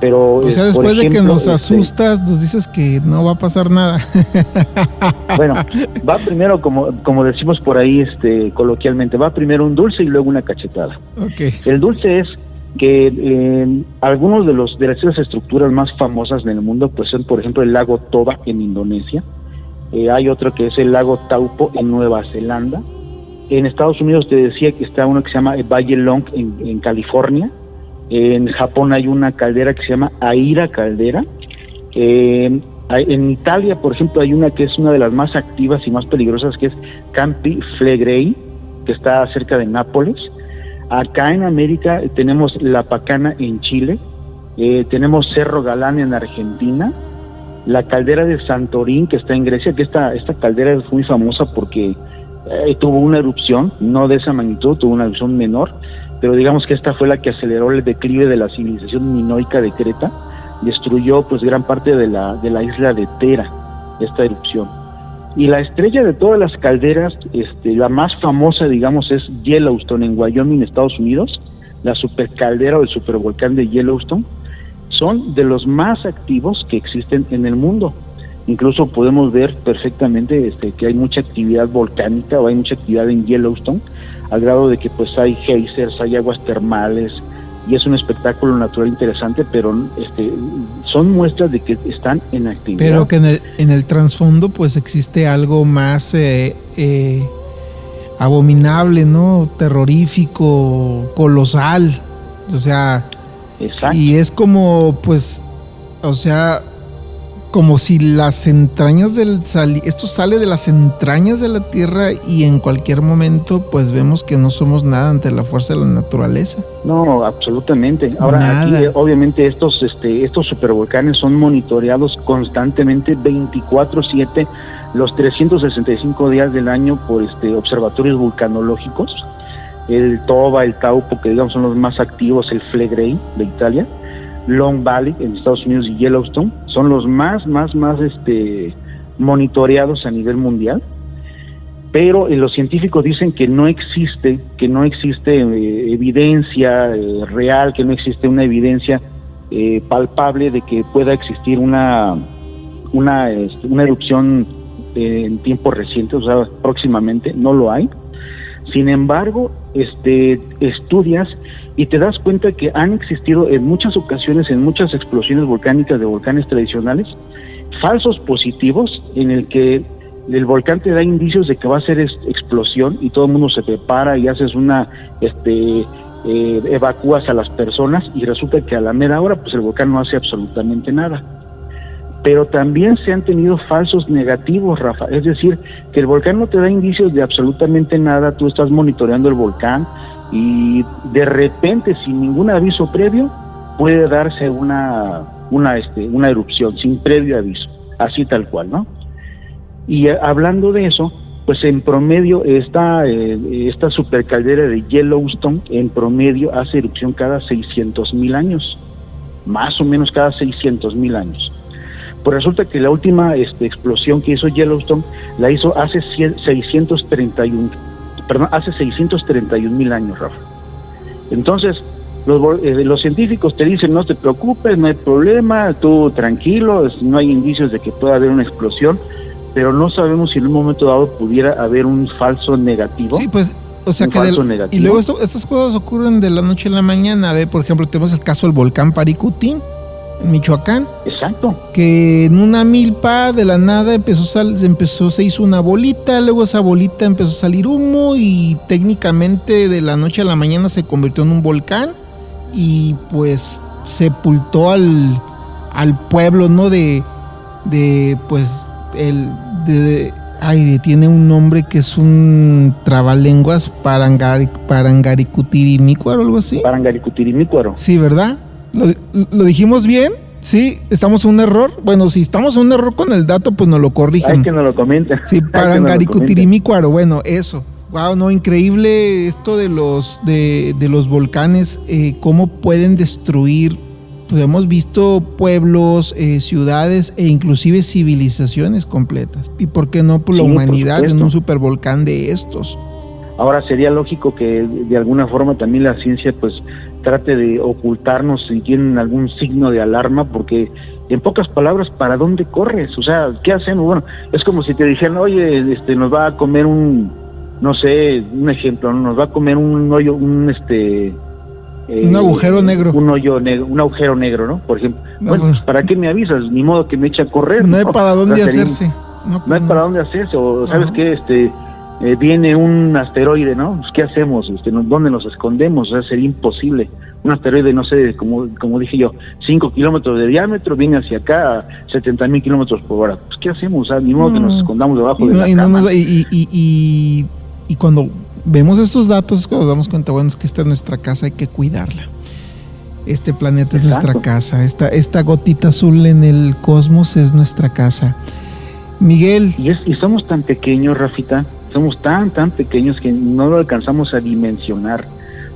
Pero, o sea, después de que nos asustas, nos dices que no va a pasar nada. Bueno, va primero, como decimos por ahí coloquialmente, va primero un dulce y luego una cachetada. Okay. El dulce es que algunos de las estructuras más famosas en el mundo pues son, por ejemplo, el lago Toba en Indonesia. Hay otro que es el lago Taupo en Nueva Zelanda. En Estados Unidos te decía que está uno que se llama Valle Long en California. En Japón hay una caldera que se llama Aira Caldera. En Italia, por ejemplo, hay una que es una de las más activas y más peligrosas, que es Campi Flegrei, que está cerca de Nápoles. Acá en América tenemos La Pacana en Chile, tenemos Cerro Galán en Argentina, la caldera de Santorín, que está en Grecia, que esta caldera es muy famosa porque tuvo una erupción, no de esa magnitud, tuvo una erupción menor, pero digamos que esta fue la que aceleró el declive de la civilización minoica de Creta, destruyó pues gran parte de la isla de Tera, esta erupción. Y la estrella de todas las calderas, la más famosa, digamos, es Yellowstone en Wyoming, Estados Unidos, la supercaldera o el supervolcán de Yellowstone. Son de los más activos que existen en el mundo. Incluso podemos ver perfectamente que hay mucha actividad volcánica o hay mucha actividad en Yellowstone, al grado de que pues hay geysers, hay aguas termales, y es un espectáculo natural interesante, pero son muestras de que están en actividad. Pero que en el trasfondo pues existe algo más abominable, ¿no? Terrorífico, colosal, o sea, exacto. Y es como, pues, o sea, como si las entrañas esto sale de las entrañas de la tierra y en cualquier momento pues vemos que no somos nada ante la fuerza de la naturaleza. No, absolutamente. Ahora nada. Aquí obviamente estos supervolcanes son monitoreados constantemente 24/7 los 365 días del año por observatorios vulcanológicos, el Toba, el Taupo, que digamos son los más activos, el Flegrei de Italia, Long Valley en Estados Unidos y Yellowstone son los más monitoreados a nivel mundial, pero los científicos dicen que no existe evidencia real, que no existe una evidencia palpable de que pueda existir una erupción en tiempos recientes, o sea, próximamente, no lo hay. Sin embargo, estudias y te das cuenta que han existido en muchas ocasiones, en muchas explosiones volcánicas de volcanes tradicionales, falsos positivos en el que el volcán te da indicios de que va a ser explosión y todo el mundo se prepara y haces evacúas a las personas y resulta que a la mera hora pues el volcán no hace absolutamente nada. Pero también se han tenido falsos negativos, Rafa, es decir, que el volcán no te da indicios de absolutamente nada, tú estás monitoreando el volcán y de repente, sin ningún aviso previo, puede darse una erupción, sin previo aviso, así tal cual, ¿no? Y hablando de eso, pues en promedio esta supercaldera de Yellowstone, en promedio hace erupción cada 600,000 años, más o menos cada 600,000 años. Pues resulta que la última explosión que hizo Yellowstone la hizo hace 631,000 años, Rafa. Entonces, los científicos te dicen, no te preocupes, no hay problema, tú tranquilo, no hay indicios de que pueda haber una explosión, pero no sabemos si en un momento dado pudiera haber un falso negativo. Sí, pues, o sea que y luego estas cosas ocurren de la noche a la mañana. Por ejemplo, tenemos el caso del volcán Paricutín en Michoacán. Exacto. Que en una milpa de la nada se hizo una bolita, luego esa bolita empezó a salir humo y técnicamente de la noche a la mañana se convirtió en un volcán y pues sepultó al pueblo, ¿no? Tiene un nombre que es un trabalenguas, Parangaricutirimícuaro o algo así. Parangaricutirimícuaro. Sí, ¿verdad? ¿Lo dijimos bien? ¿Sí? ¿Estamos en un error? Bueno, si estamos en un error con el dato, pues nos lo corrigen. Hay que nos lo comenten. Sí, Parangaricutirimícuaro, bueno, eso. Wow, no, increíble esto de los volcanes, cómo pueden destruir. Pues hemos visto pueblos, ciudades e inclusive civilizaciones completas. ¿Y por qué no por la humanidad en un supervolcán de estos? Ahora sería lógico que de alguna forma también la ciencia pues trate de ocultarnos si tienen algún signo de alarma, porque en pocas palabras, ¿para dónde corres? O sea, ¿qué hacemos? Bueno, es como si te dijeran, oye, nos va a comer un ejemplo, ¿no? Nos va a comer un hoyo, un agujero negro. Un hoyo negro, un agujero negro, ¿no? Por ejemplo. No, bueno, pues, ¿para qué me avisas? Ni modo que me eche a correr. No hay para dónde hacerse. No hay para dónde hacerse. O ¿sabes qué? Viene un asteroide, ¿no? Pues, ¿qué hacemos? ¿Dónde nos escondemos? O sea, sería imposible. Un asteroide, no sé, como dije yo, 5 kilómetros de diámetro, viene hacia acá a 70,000 kilómetros por hora. Pues, ¿qué hacemos? O sea, ni modo que nos escondamos debajo de la cama. Y cuando vemos estos datos es cuando nos damos cuenta, bueno, es que esta es nuestra casa, hay que cuidarla. Este planeta es nuestra casa. Esta gotita azul en el cosmos es nuestra casa. Miguel. Y somos tan pequeños, Rafita. Somos tan pequeños que no lo alcanzamos a dimensionar.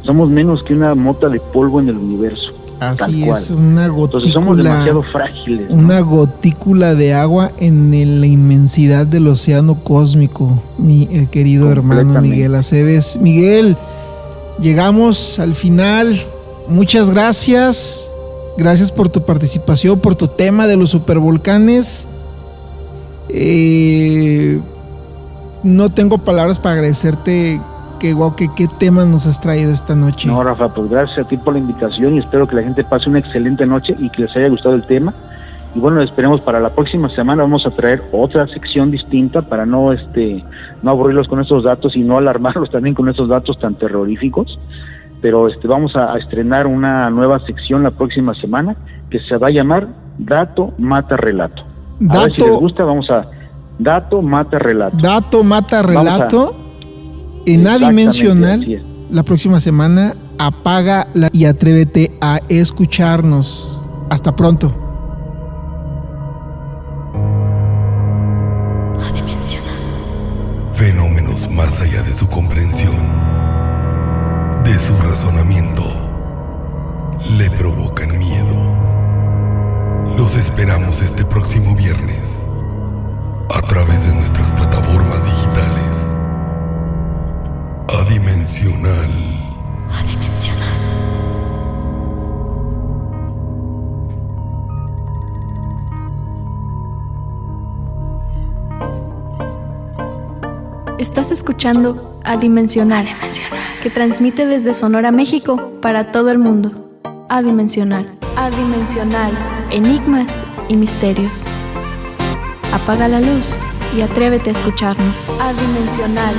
Somos menos que una mota de polvo en el universo. Así es, una gotícula. Entonces somos demasiado frágiles, ¿no? Una gotícula de agua en la inmensidad del océano cósmico, mi querido hermano Miguel Aceves. Miguel, llegamos al final. Muchas gracias. Gracias por tu participación, por tu tema de los supervolcanes. No tengo palabras para agradecerte ¿Qué tema nos has traído esta noche? No, Rafa, pues gracias a ti por la invitación y espero que la gente pase una excelente noche y que les haya gustado el tema. Y bueno, esperemos para la próxima semana vamos a traer otra sección distinta para no aburrirlos con estos datos y no alarmarlos también con estos datos tan terroríficos. Pero vamos a estrenar una nueva sección la próxima semana que se va a llamar Dato Mata Relato. A ver si les gusta, vamos a Dato Mata Relato. Dato Mata Relato en Adimensional. La próxima semana apaga y atrévete a escucharnos. Hasta pronto. Fenómenos más allá de su comprensión, de su razonamiento, le provocan miedo. Los esperamos este próximo viernes a través de nuestras plataformas digitales. Adimensional. Estás escuchando Adimensional, que transmite desde Sonora, México, para todo el mundo. Adimensional, enigmas y misterios. Apaga la luz y atrévete a escucharnos. Adimensional.